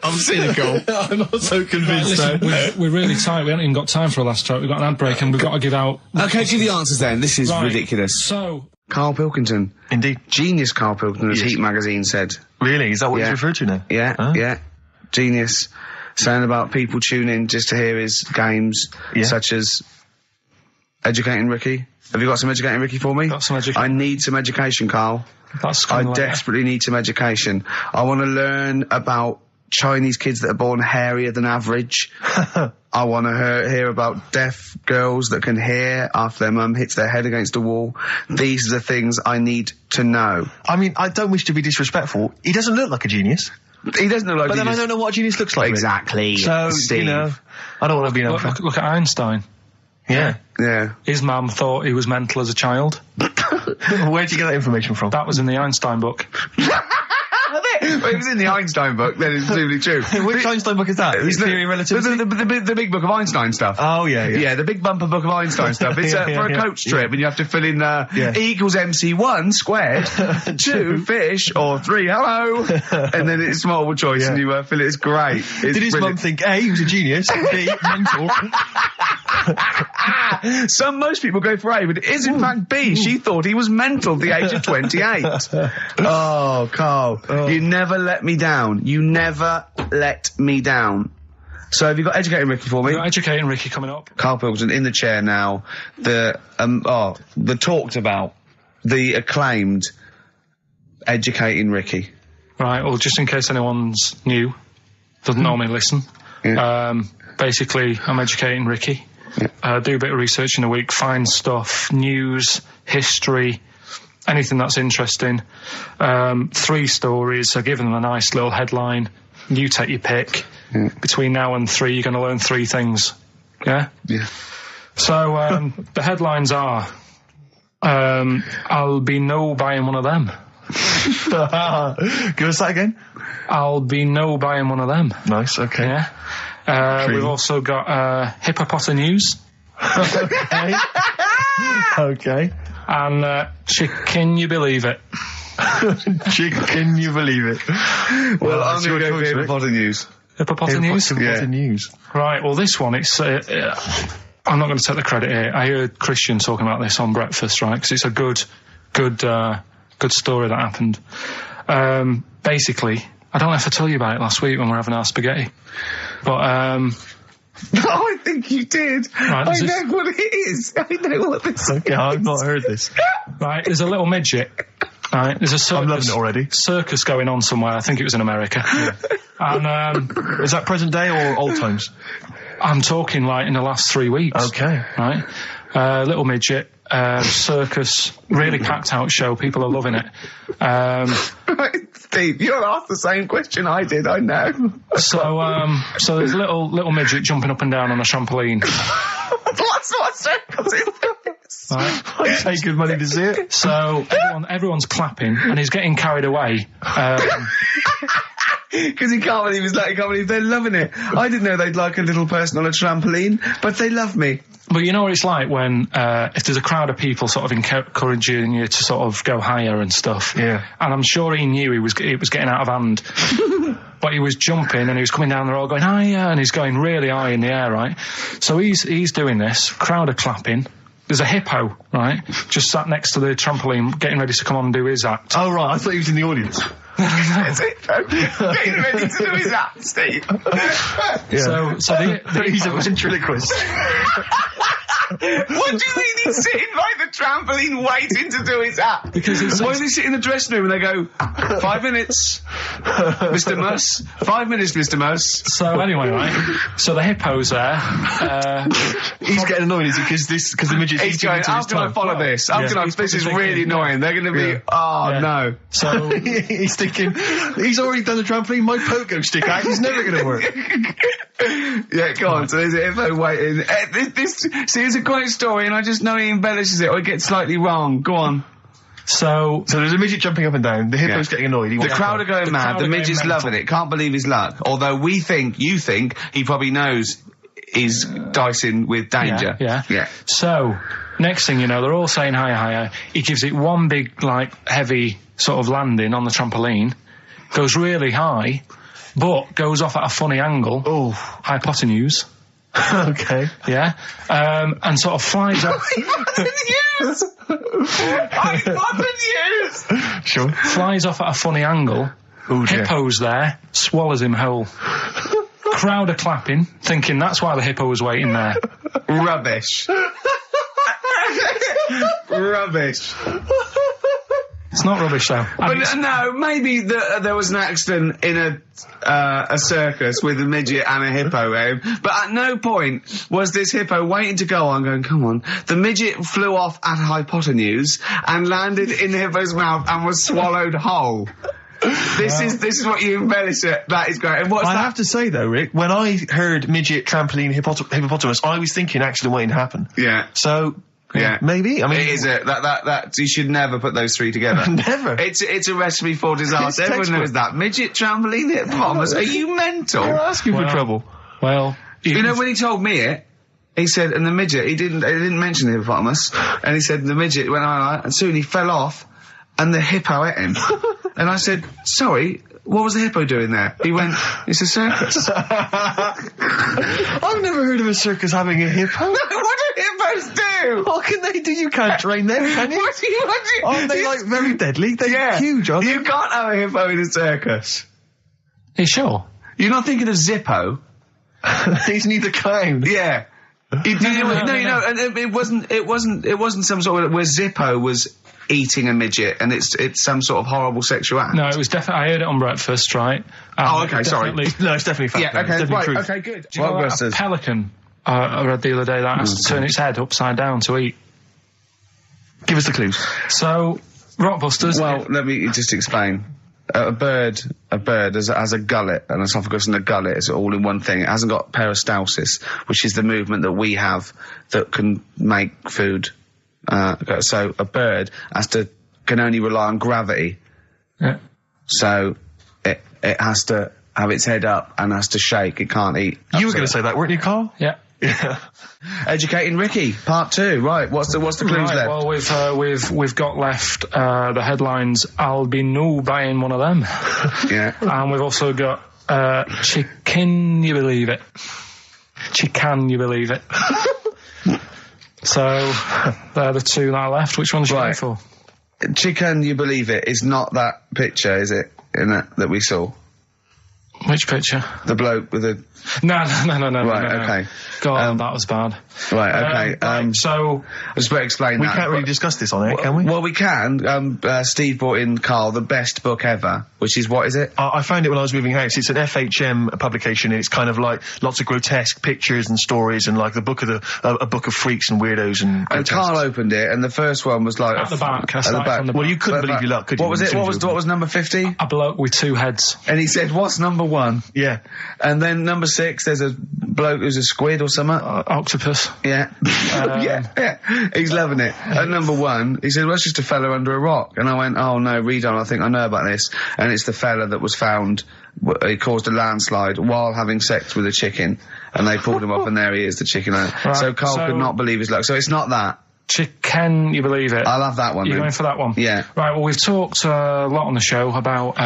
I'm cynical. I'm not so convinced Listen, now. we're really tight. We haven't even got time for a last track. We've got an ad break and we've got to give out... Okay, give the answers then. This is ridiculous. So... Karl Pilkington. Indeed. Genius Karl Pilkington, as Heat magazine said. Really? Is that what he's referred to now? Yeah. Genius. Saying about people tune in just to hear his games, such as Educating Ricky. Have you got some Educating Ricky for me? Got some education. I need some education, Carl. I desperately need some education. I want to learn about Chinese kids that are born hairier than average. I want to hear about deaf girls that can hear after their mum hits their head against a wall. These are the things I need to know. I mean, I don't wish to be disrespectful. He doesn't look like a genius. He doesn't look like But then I don't know what a genius looks like. Exactly. So, Steve. you know, I don't want to be an Look at Einstein. Yeah. His mum thought he was mental as a child. Where'd you get that information from? That was in the Einstein book. Well, it was in the Einstein book, then it's presumably true. Which Einstein book is that? His Theory of Relativity? The big book of Einstein stuff. Oh, yeah. Yeah, the big bumper book of Einstein stuff. It's for a coach trip, and you have to fill in E equals MC1 squared, 2 fish, or 3 hello, and then it's multiple choice, and you fill it. It's great. Did his mum think, A, he was a genius, B, mental? Most people go for A, but it is in fact B. She thought he was mental at the age of 28. Oh, Carl, you never let me down. You never let me down. So have you got Educating Ricky for me? We've got Educating Ricky coming up. Karl Pilkington in the chair now. The talked about, the acclaimed Educating Ricky. Right, well, just in case anyone's new, doesn't normally listen. Yeah. Basically, I'm Educating Ricky. Yeah. Do a bit of research in a week, find stuff, news, history, anything that's interesting. 3 stories, I give them a nice little headline. You take your pick. Yeah. Between now and 3, you're going to learn 3 things. Yeah? Yeah. So, the headlines are, I'll be no buying one of them. Give us that again. I'll be no buying one of them. Nice, okay. Yeah. We've also got Hippopotamus News. Okay. Okay. And Chicken You Believe It. Chicken You Believe It. Well, I'm going to go for Hippopotamus News. Hippopotamus News? Hippopotamus News. Right, well, this one, it's... I'm not going to take the credit here. I heard Christian talking about this on breakfast, right? Because it's a good story that happened. Basically, I don't know if I told you about it last week when we were having our spaghetti. But, I think you did. Right, I know what it is. I know what this is. Okay, I've not heard this. Right, there's a little midget. Right, there's a circus. I'm loving it already. Circus going on somewhere. I think it was in America. Yeah. And, is that present day or old times? I'm talking like in the last 3 weeks. Okay. Right. Little midget. circus, really packed out show. People are loving it. Steve, you'll ask the same question I did, I know. So there's a little midget jumping up and down on a trampoline. What circus is this? Right. I pay good money to see it. So everyone's clapping, and he's getting carried away. Because he can't believe they're loving it. I didn't know they'd like a little person on a trampoline, but they love me. But you know what it's like when, if there's a crowd of people sort of encouraging you to sort of go higher and stuff. Yeah. And I'm sure he knew it was getting out of hand. But he was jumping and he was coming down the road going higher, and he's going really high in the air, right? So he's doing this, crowd are clapping. There's a hippo, right, just sat next to the trampoline getting ready to come on and do his act. Oh, right, I thought he was in the audience. That's it. Getting ready to do his act, Steve. Yeah. So he's a ventriloquist. What do you mean he's sitting by the trampoline waiting to do his act? Because why does he sit in the dressing room and they go, 5 minutes, Mr. Muss, 5 minutes, Mr. Muss. So anyway, right, so the hippo's there. He's getting annoyed, is he? Because the midget's He's going, how can I follow this? This is really annoying. They're going to be, no. So he's thinking, he's already done the trampoline, my pogo stick act is never going to work. Yeah, go on. So there's a hippo waiting. See, it's a great story, and I just know he embellishes it or he gets slightly wrong. Go on. So there's a midget jumping up and down. The hippo's getting annoyed. The crowd are going mad. The midget's loving it. Can't believe his luck. Although you think he probably knows he's dicing with danger. Yeah. So next thing you know, they're all saying higher. He gives it one big, heavy sort of landing on the trampoline, goes really high, but goes off at a funny angle. Oh. Hypotenuse. Okay. Yeah. And sort of flies up. Hypotenuse! Sure. Flies off at a funny angle. Ooh, dear. Hippo's there, swallows him whole. Crowd are clapping, thinking that's why the hippo was waiting there. Rubbish. Rubbish. It's not rubbish, though. But no, maybe there was an accident in a circus with a midget and a hippo, but at no point was this hippo waiting to go on, going, come on. The midget flew off at hypotenuse and landed in the hippo's mouth and was swallowed whole. This is what you embellish it. That is great. And what's I that? have to say, though, Rick, when I heard midget, trampoline, hippopotamus, I was thinking accident waiting to happen. Yeah. So... Yeah, maybe. I mean, it is that you should never put those three together. Never. It's a recipe for disaster. Everyone knows that. Midget, trampoline, hippopotamus. Are you mental? You're asking for trouble. Well, you know when he told me it, he said, and the midget, he didn't mention the hippopotamus, and he said the midget went on, and soon he fell off, and the hippo ate him. And I said, sorry. What was the hippo doing there? He went, it's a circus. I've never heard of a circus having a hippo. No, what do hippos do? What can they do? You can't train them, can you? What do you? Aren't they, very deadly? They're huge, aren't they? You can't have a hippo in a circus. Are you sure? You're not thinking of Zippo? He's neither kind. Yeah. No, and it wasn't some sort of where Zippo was eating a midget and it's some sort of horrible sexual act. No, it was definitely, I heard it on breakfast, right? Okay, sorry. No, it's definitely fact. Yeah, okay, right, truth. Okay, good. Do you know that a pelican, I read the other day, that has to turn its head upside down to eat? Give us the clues. So, Rockbusters... Well, let me just explain. A bird has a gullet, an esophagus and a gullet is all in one thing. It hasn't got peristalsis, which is the movement that we have that can make food. So a bird can only rely on gravity. Yeah. So it has to have its head up and has to shake. It can't eat. You were going to say that, weren't you, Carl? Yeah. Yeah. Educating Ricky, part 2. Right, what's the clues left? Well, we've got left the headlines. I'll be no buying one of them. Yeah. And we've also got Chicken You Believe It. Chicken You Believe It. So they're the two that are left. Which one's you going for? Chicken You Believe It is not that picture, is it? That we saw. Which picture? The bloke with the No. Right, no. okay. God, that was bad. Right, okay. So I just better explain We that. can't really discuss this on air, can we? Well, we can. Steve brought in, Karl, the best book ever, which is, what is it? I found it when I was moving house. It's an FHM publication, and it's kind of like lots of grotesque pictures and stories, and like a book of freaks and weirdos and. And Karl opened it, and the first one was like at the back. at the back. Well, you couldn't believe your luck, could you? What was it? What was number 50? a bloke with two heads. And he said, "What's number 1?" Yeah. And then number 6, there's a bloke who's a squid or something. Octopus. Yeah. yeah. He's loving it. At number 1, he said, well, it's just a fella under a rock. And I went, oh no, read on, I think I know about this. And it's the fella that was found, he caused a landslide while having sex with a chicken. And they pulled him up and there he is, the chicken. Right, so Karl could not believe his luck. So it's not that. Can you believe it? I'll have that one. You're then. going for that one? Yeah. Right, well, we've talked a lot on the show about...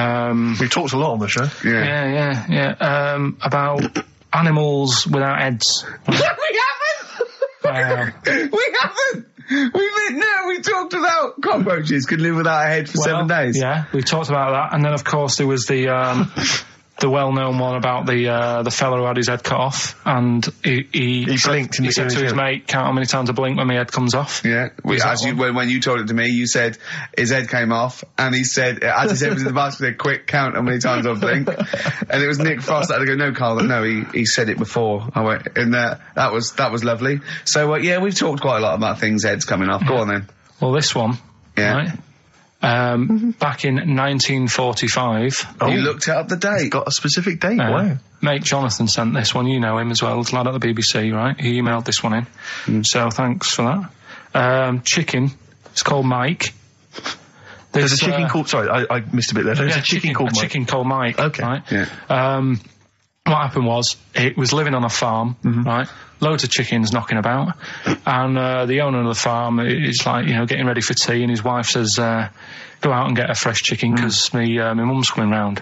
We've talked a lot on the show. Yeah. About animals without heads. We haven't! We haven't! We talked about cockroaches could live without a head for 7 days. Yeah, we talked about that. And then, of course, there was the well-known one about the fella who had his head cut off, and he blinked. He said to his mate, "Count how many times I blink when my head comes off." Yeah, when you told it to me, you said his head came off, and he said, as he said, it was in the basket, he said, "Quick, count how many times I've blinked." And it was Nick Frost that had to go, "No, Karl, no, he said it before." I went, and that was lovely. So yeah, we've talked quite a lot about things heads coming off. Go on then. Well, this one, yeah. Right? Back in 1945. You looked up the date. It's got a specific date. Wow. Mate Jonathan sent this one. You know him as well. It's a lad at the BBC, right? He emailed this one in. So thanks for that. Chicken. It's called Mike. There's a chicken called... Sorry, I missed a bit there. There's a chicken called Mike. Chicken called Mike. Okay. Right? Yeah. What happened was, it was living on a farm, right? Loads of chickens knocking about. And the owner of the farm is like, getting ready for tea, and his wife says, go out and get a fresh chicken, because my mum's coming round.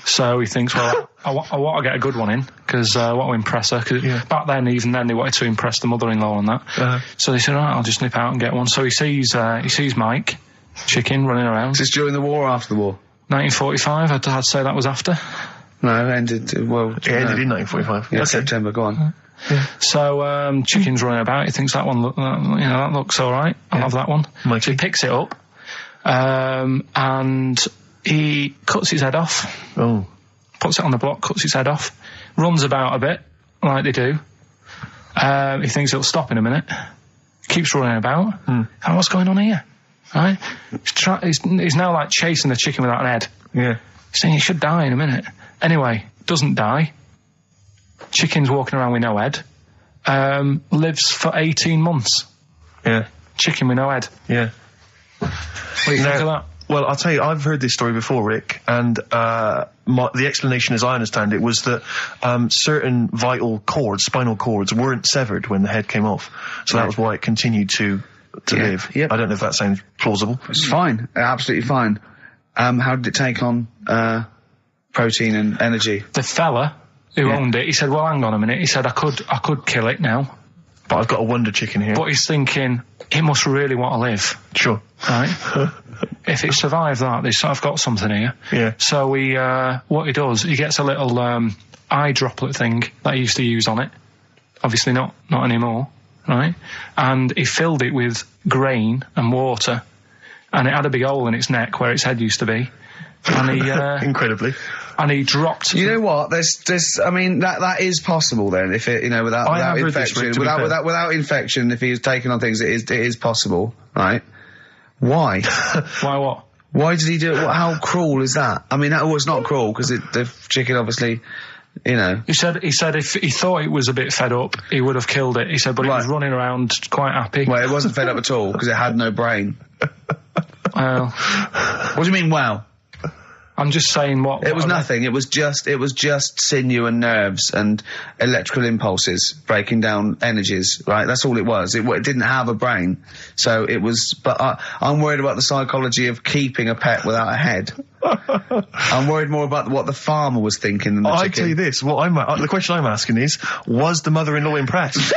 So he thinks, well, I want to get a good one in, because I want to impress her. Cause back then, even then, they wanted to impress the mother-in-law and that. So they said, all right, I'll just nip out and get one. So he sees Mike, chicken, running around. Is this during the war or after the war? 1945, I'd say that was after. No, it ended, It ended in 1945. Yeah, okay. September, go on. Yeah. So, chicken's running about, he thinks that one, that looks alright, I'll have that one. Mikey. So he picks it up, and he cuts his head off. Oh. Puts it on the block, cuts his head off, runs about a bit, like they do. He thinks it'll stop in a minute, keeps running about, and what's going on here? Right? He's now like chasing the chicken without an head. Yeah. He's saying he should die in a minute. Anyway, doesn't die. Chicken's walking around with no head. Lives for 18 months. Yeah. Chicken with no head. Yeah. What do you think of that? Well, I'll tell you, I've heard this story before, Rick, and the explanation, as I understand it, was that certain vital cords, spinal cords, weren't severed when the head came off. So that was why it continued to live. Yep. I don't know if that sounds plausible. It's fine. Absolutely fine. How did it take on protein and energy? The fella who owned it, he said, well, hang on a minute. He said, I could kill it now. But I've got a wonder chicken here. But he's thinking, it must really want to live. Sure. Right? If it survived that, I've got something here. Yeah. So what he does, he gets a little eye droplet thing that he used to use on it. Obviously not anymore, right? And he filled it with grain and water, and it had a big hole in its neck where its head used to be. And he incredibly. And he dropped. You know what? There's. I mean, that is possible. Then, if it, without infection, without infection, if he was taking on things, it is possible, right? Why? Why what? Why did he do it? How cruel is that? I mean, it's not cruel because the chicken obviously, He said if he thought it was a bit fed up, he would have killed it. He said, but it was running around quite happy. Well, it wasn't fed up at all because it had no brain. Well, what do you mean? Wow. I'm just saying what... It was nothing. It was just sinew and nerves and electrical impulses breaking down energies, right? That's all it was. It didn't have a brain. So it was... But I'm worried about the psychology of keeping a pet without a head. I'm worried more about what the farmer was thinking than the chicken. I tell you this, the question I'm asking is, was the mother-in-law impressed?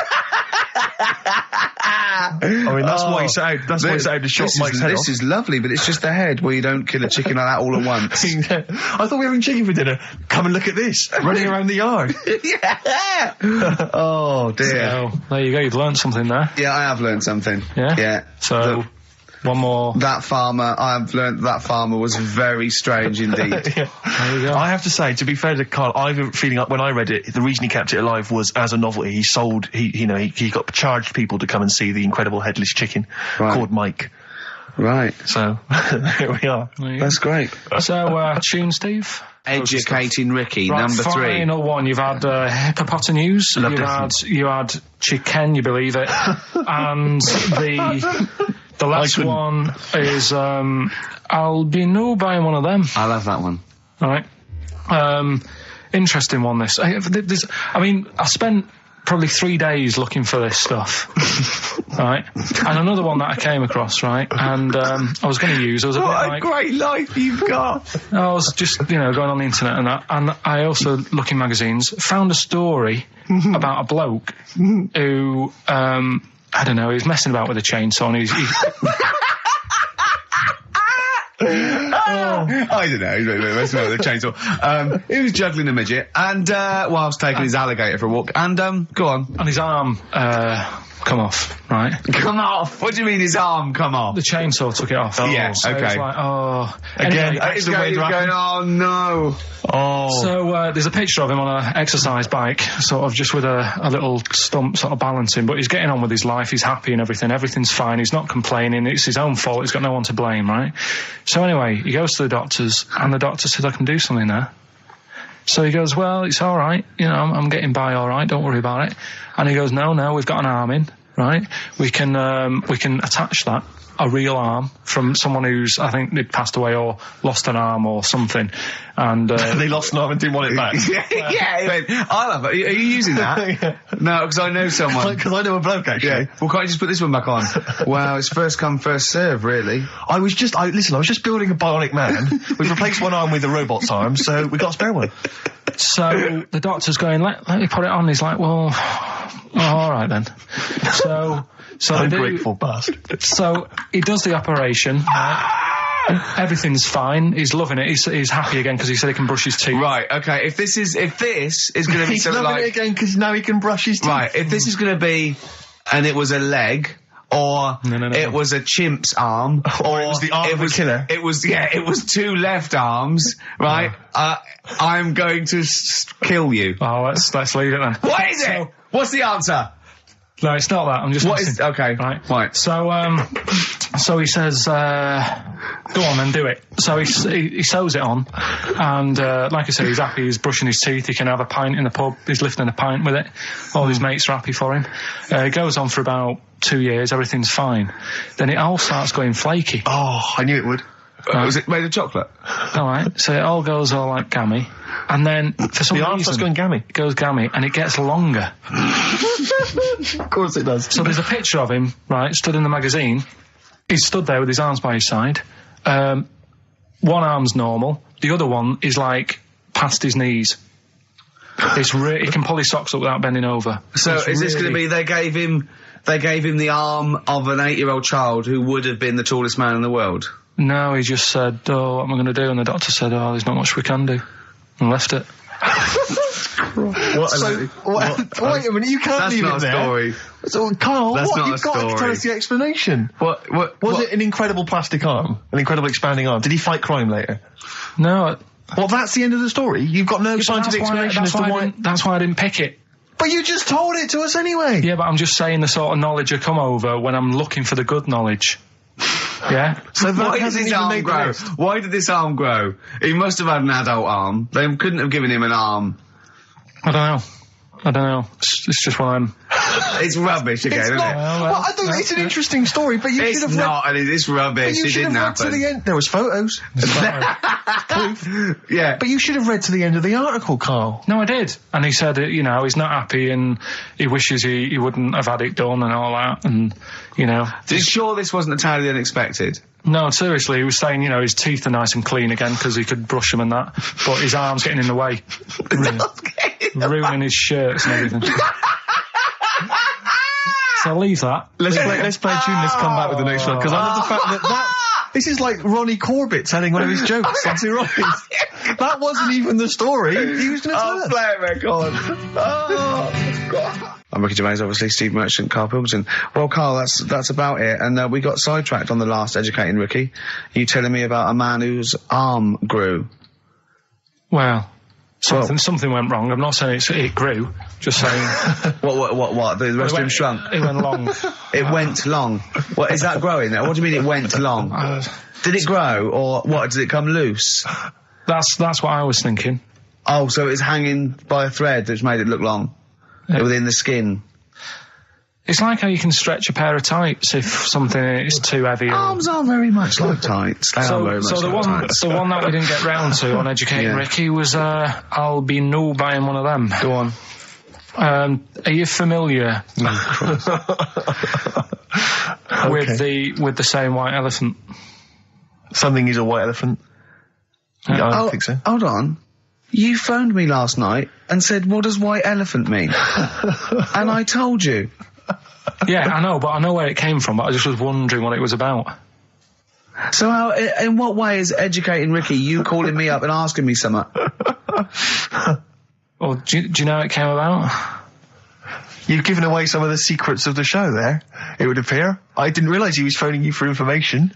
I mean, that's why he set out. That's why he set out to chop Mike's head off. This is lovely, but it's just the head where you don't kill a chicken like that all at once. I thought we were having chicken for dinner. Come and look at this, running around the yard. Yeah. Oh dear. So, there you go, you've learned something there. Yeah, I have learned something. Yeah? Yeah. So, one more. That farmer, I've learned that farmer was very strange indeed. Yeah. There you go. I have to say, to be fair to Carl, I have a feeling like when I read it, the reason he kept it alive was as a novelty. He got charged people to come and see the incredible headless chicken called Mike. Right. So, here we are. That's great. So, tune, Steve? Educating Ricky, Right, number 3. Final one. You've had hippopotamus. You had chicken, you believe it. And the last one is I'll be no buying one of them. I love that one. All right. Interesting one, this. I mean, I spent probably 3 days looking for this stuff. Right? And another one that I came across, right? And I was going to use, I was a bit like... What a great life you've got! I was just, going on the internet and that, and I also, look in magazines, found a story about a bloke who, I don't know, he was messing about with a chainsaw and he I don't know, let's know the chainsaw. He was juggling a midget and whilst taking his alligator for a walk and go on. and his arm come off, right? Come off! What do you mean his arm come off? The chainsaw took it off. Yeah, so okay. It was like, Again, Anyway, that is the way to happen. going, oh no. Oh. so there's a picture of him on an exercise bike, sort of just with a little stump sort of balancing, but he's getting on with his life, he's happy and everything's fine, he's not complaining, it's his own fault, he's got no one to blame, right? So anyway, he goes to the doctors, and the doctor says, I can do something there. So he goes, well, it's alright, I'm getting by alright, don't worry about it. And he goes, no, we've got an arm in, right? We can attach that, a real arm, from someone who's, I think they'd passed away or lost an arm or something. And they lost an arm and didn't want it back. Yeah, I love it. Are you using that? Yeah. No, because I know someone. Because I know a bloke, actually. Yeah. Well, can't you just put this one back on? Well, it's first come, first serve, really. I was just building a bionic man. We've replaced one arm with a robot's arm, so we got a spare one. so the doctor's going, let me put it on. He's like, well, all right then. So Ungrateful bastard. So he does the operation. Everything's fine. He's loving it. He's happy again because he said he can brush his teeth. Right. Okay. If this is going to be He's something loving like it again because now he can brush his teeth. right, if this is going to be, and it was a leg. Or No. it was a chimp's arm, Or it was the arm of a killer. It was 2 left arms, right? I'm going to kill you. Oh, let's leave it then. What is it? What's the answer? No, it's not that. I'm just. What is? Okay, right. So he says, go on then, do it. So he sews it on, and like I said, he's happy. He's brushing his teeth. He can have a pint in the pub. He's lifting a pint with it. All his mates are happy for him. It goes on for about 2 years. Everything's fine. Then it all starts going flaky. Oh, I knew it would. Was it made of chocolate? All right. So it all goes all like gammy, and then for some The arm reason starts going gammy. it goes gammy, and it gets longer. Of course it does. So there's a picture of him, right, stood in the magazine. He's stood there with his arms by his side. One arm's normal. The other one is like past his knees. He can pull his socks up without bending over. So It's is this going to really- be they gave him the arm of an 8-year-old child who would have been the tallest man in the world? No, he just said, oh, what am I going to do? And the doctor said, oh, there's not much we can do. And left it. Wait a minute, you can't That's leave not it a there. story. So, Carl, That's not You've a got to story. tell us the explanation. What Was it an incredible plastic arm? An incredible expanding arm? Did he fight crime later? No. Well, that's the end of the story. You've got no scientific explanation as to why... That's why I didn't pick it. But you just told it to us anyway. Yeah, but I'm just saying the sort of knowledge I come over when I'm looking for the good knowledge. Yeah? So that Why did hasn't his even arm made the grow? list. Why did this arm grow? He must have had an adult arm. They couldn't have given him an arm. I don't know. It's just one of them. It's rubbish again, It's isn't not. it? Well, I don't. It's an interesting story, but you should It's have read. not, and it's But rubbish. you It should didn't have read to happen. the end. There was photos. Yeah. But you should have read to the end of the article, Carl. No, I did. And he said, he's not happy and he wishes he wouldn't have had it done and all that. And, Sure this wasn't entirely unexpected? No, seriously, he was saying, his teeth are nice and clean again because he could brush them and that. But his arm's getting in the way. Ruining his shirts and everything. So leave that. Let's play a tune. Let's come back with the next one, because I love the fact that this is like Ronnie Corbett telling one of his jokes on Sir Ronnie's. That wasn't even the story he was going to tell us. Play it, record. Oh, God. I'm Ricky Gervais, obviously, Steve Merchant, Karl Pilkington. Well, Karl, that's about it. And we got sidetracked on the last Educating Ricky. You telling me about a man whose arm grew. Well, something went wrong. I'm not saying it grew. Just saying. What? The rest of him shrunk? It went long. It went long. What, is that growing there? What do you mean it went long? Did it grow, or what? Did it come loose? That's what I was thinking. Oh, so it's hanging by a thread that's made it look long? Within the skin? It's like how you can stretch a pair of tights if something is too heavy. Arms are very much like tights. They are very much the like tights. The one that we didn't get round to on Educating Ricky was, I'll be no buying one of them. Go on. Are you familiar Okay. with the saying white elephant? Something is a white elephant. I don't think so. Hold on. You phoned me last night and said, what does white elephant mean? And I told you. Yeah, I know, but I know where it came from, but I just was wondering what it was about. So how, in what way is Educating Ricky you calling me up and asking me something? Well, do you know how it came about? You've given away some of the secrets of the show there, it would appear. I didn't realise he was phoning you for information.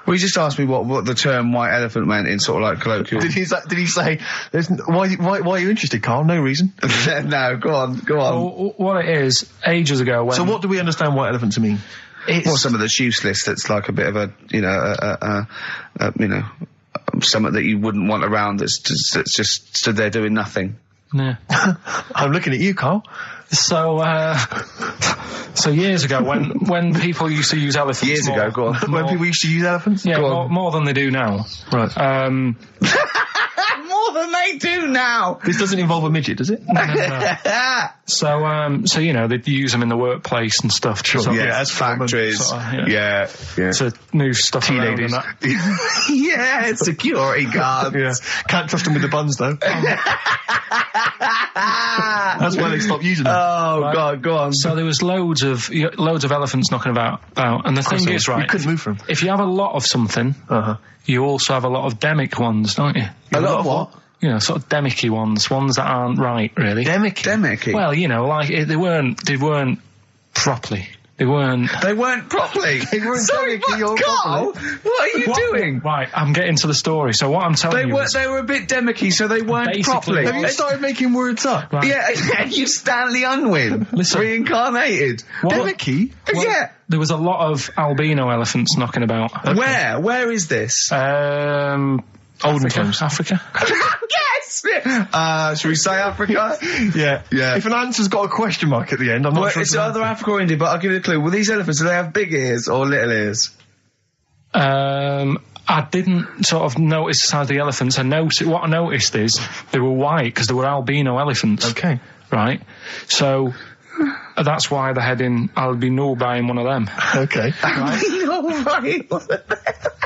Well, he just asked me what the term white elephant meant in sort of like colloquial. Did he say, why are you interested, Karl? No reason. No, go on. Well, what it is, ages ago when... So what do we understand white elephant to mean? Well, some of the useless that's like a bit of a, something that you wouldn't want around that's just stood there doing nothing. Yeah. I'm looking at you, Karl. So years ago, when people used to use elephants... Years ago, go on. When people used to use elephants? Yeah, more than they do now. Right. More than they do now! This doesn't involve a midget, does it? No. So, you know, they'd use them in the workplace and stuff. Sure, as factories. Yeah. To move stuff around and that. Yeah, security guards. Yeah. Can't trust them with the buns, though. That's why they stopped using them. Oh, right. God, go on. So there was loads of elephants knocking about, and the thing is, right, you couldn't move them. If you have a lot of something, you also have a lot lot of demic ones, don't you? A lot of what? You know, sort of demicky ones that aren't right, really. Demicky? Well, you know, like, they weren't properly. They weren't properly. Sorry, what, Karl? What are you doing? Right, I'm getting to the story. So what I'm telling you is... They were a bit demicky, so they weren't properly. Have you started making words up? Right. Yeah, you Stanley Unwin. Listen. Reincarnated. Demicky? Well, yeah. There was a lot of albino elephants knocking about. Okay. Where is this? Olden times. Africa. Yes! Should we say Africa? Yeah. If an answer's got a question mark at the end, I'm not sure. It's either Africa or India, but I'll give you a clue. Well, these elephants, do they have big ears or little ears? I didn't sort of notice the size of the elephants. What I noticed is they were white because they were albino elephants. Okay. Right? So... that's why they're heading, I'll be no buying one of them. Okay. Right?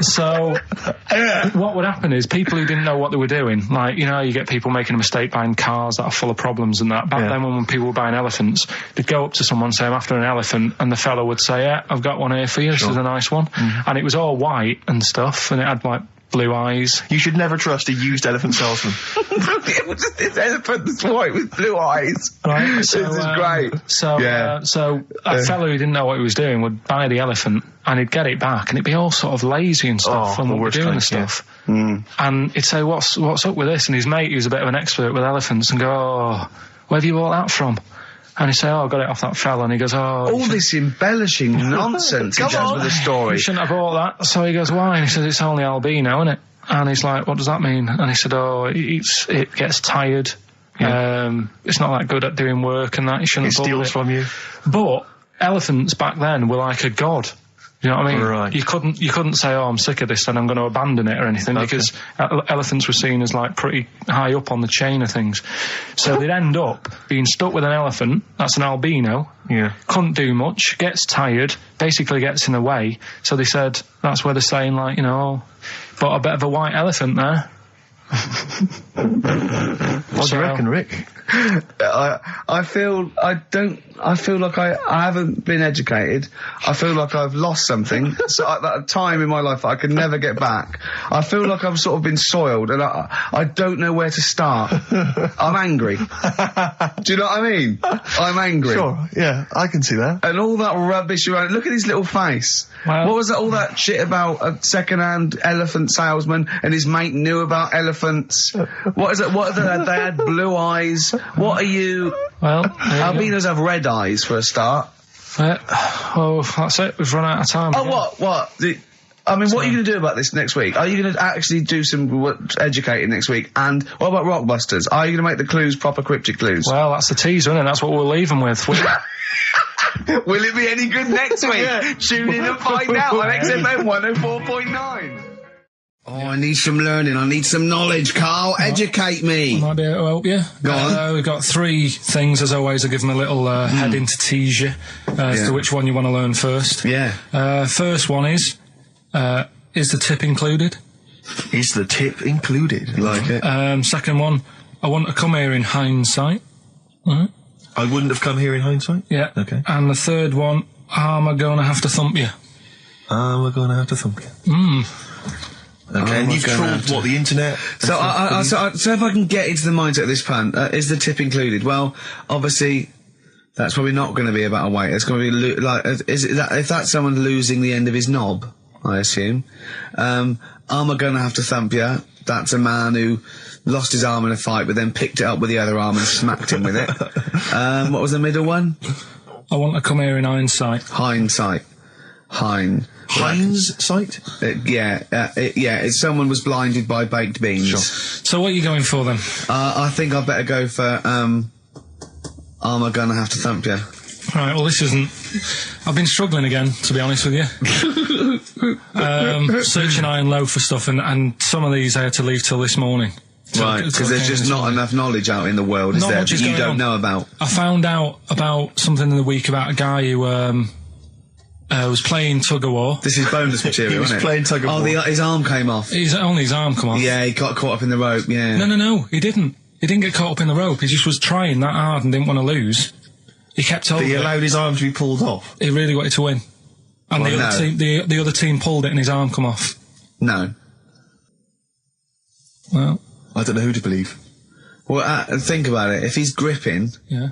So, what would happen is people who didn't know what they were doing, like, you know, you get people making a mistake buying cars that are full of problems and that. Back then when people were buying elephants, they'd go up to someone and say, I'm after an elephant, and the fellow would say, yeah, I've got one here for you, this is a nice one. And it was all white and stuff, and it had, like, blue eyes. You should never trust a used elephant salesman. This elephant's white with blue eyes. Right, so, this is great. So a fellow who didn't know what he was doing would buy the elephant and he'd get it back and it'd be all sort of lazy and stuff when we were doing the stuff. And he'd say, what's up with this? And his mate, who's a bit of an expert with elephants, and go, oh, where have you bought that from? And he'd say, oh, I got it off that fella. And he goes, oh... all this embellishing nonsense he does with the story. You shouldn't have bought that. So he goes, why? And he says, it's only albino, isn't it? And he's like, what does that mean? And he said, oh, it gets tired. It's not that good at doing work and that. You shouldn't have bought it. It steals from you. But elephants back then were like a god. You know what I mean? Right. You couldn't say, oh, I'm sick of this and I'm going to abandon it or anything, because elephants were seen as like pretty high up on the chain of things. So they'd end up being stuck with an elephant, that's an albino, couldn't do much, gets tired, basically gets in the way. So they said, that's where they're saying, like, you know, but a bit of a white elephant there. What do you reckon, Rick? I feel like I haven't been educated. I feel like I've lost something. So at that time in my life I could never get back. I feel like I've sort of been soiled, and I don't know where to start. I'm angry. Do you know what I mean? I'm angry. Sure, yeah, I can see that. And all that rubbish around. Look at his little face. Well, what was that? All that shit about a second-hand elephant salesman and his mate knew about elephants. What is it? What are they had blue eyes. What are you? Well, albinos have red eyes for a start. Oh, that's it. We've run out of time. Oh, again. what? I mean, what are you going to do about this next week? Are you going to actually do some educating next week? And what about Rockbusters? Are you going to make the clues proper cryptic clues? Well, that's the teaser, isn't it? That's what we'll leave them with. Will it be any good next week? Tune in and find out on XFM 104.9. Oh, I need some learning. I need some knowledge, Carl. Educate me. Might be able to help you. Go on. We've got 3 things, as always. I'll give them a little heading to tease you as to which one you want to learn first. Yeah. First one is the tip included? Is the tip included? Like it. Second one, I want to come here in hindsight. Right. I wouldn't have come here in hindsight? Yeah. Okay. And the third one, am I going to have to thump you? We're going to have to thump you. Okay, and you've trawled, the internet? So if I can get into the mindset of this plan, is the tip included? Well, obviously, that's probably not going to be about a weight. It's going to be if that's someone losing the end of his knob, I assume. Am I going to have to thump you? That's a man who lost his arm in a fight, but then picked it up with the other arm and smacked him with it. What was the middle one? I want to come here in hindsight. Hindsight. Hindsight? Yeah, it's someone was blinded by baked beans. Sure. So what are you going for then? I think I'd better go for, am I gonna have to thump you? Right, well this isn't... I've been struggling again, to be honest with you. Searching high and low for stuff, and some of these I had to leave till this morning. Right, because there's just not enough knowledge out in the world, is there, that you don't know about? I found out about something in the week about a guy who, was playing tug-of-war. This is bonus material, He was isn't it? playing tug-of-war. Oh, his arm came off. Only his arm come off. Yeah, he got caught up in the rope, yeah. No, he didn't. He didn't get caught up in the rope. He just was trying that hard and didn't want to lose. He kept holding But he it. allowed his arm to be pulled off? He really wanted to win. And Well, the other team pulled it and his arm come off. No. Well, I don't know who to believe. Well, think about it. If he's gripping, yeah.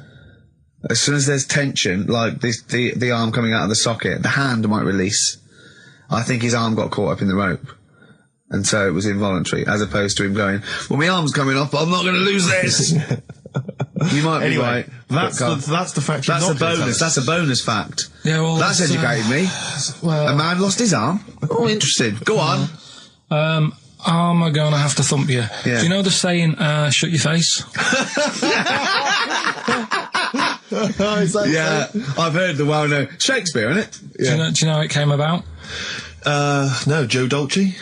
as soon as there's tension, like the arm coming out of the socket, the hand might release. I think his arm got caught up in the rope. And so it was involuntary, as opposed to him going, well, my arm's coming off, but I'm not going to lose this. You might be right. That's the fact. That's a bonus. That's a bonus fact. Yeah, well, that's educated me. Well, a man lost his arm. Oh, interesting. Go on. Am I going to have to thump you? Yeah. Do you know the saying, shut your face? Yeah, I've heard the well-known Shakespeare, isn't it? Yeah. Do you know how it came about? No, Joe Dolce.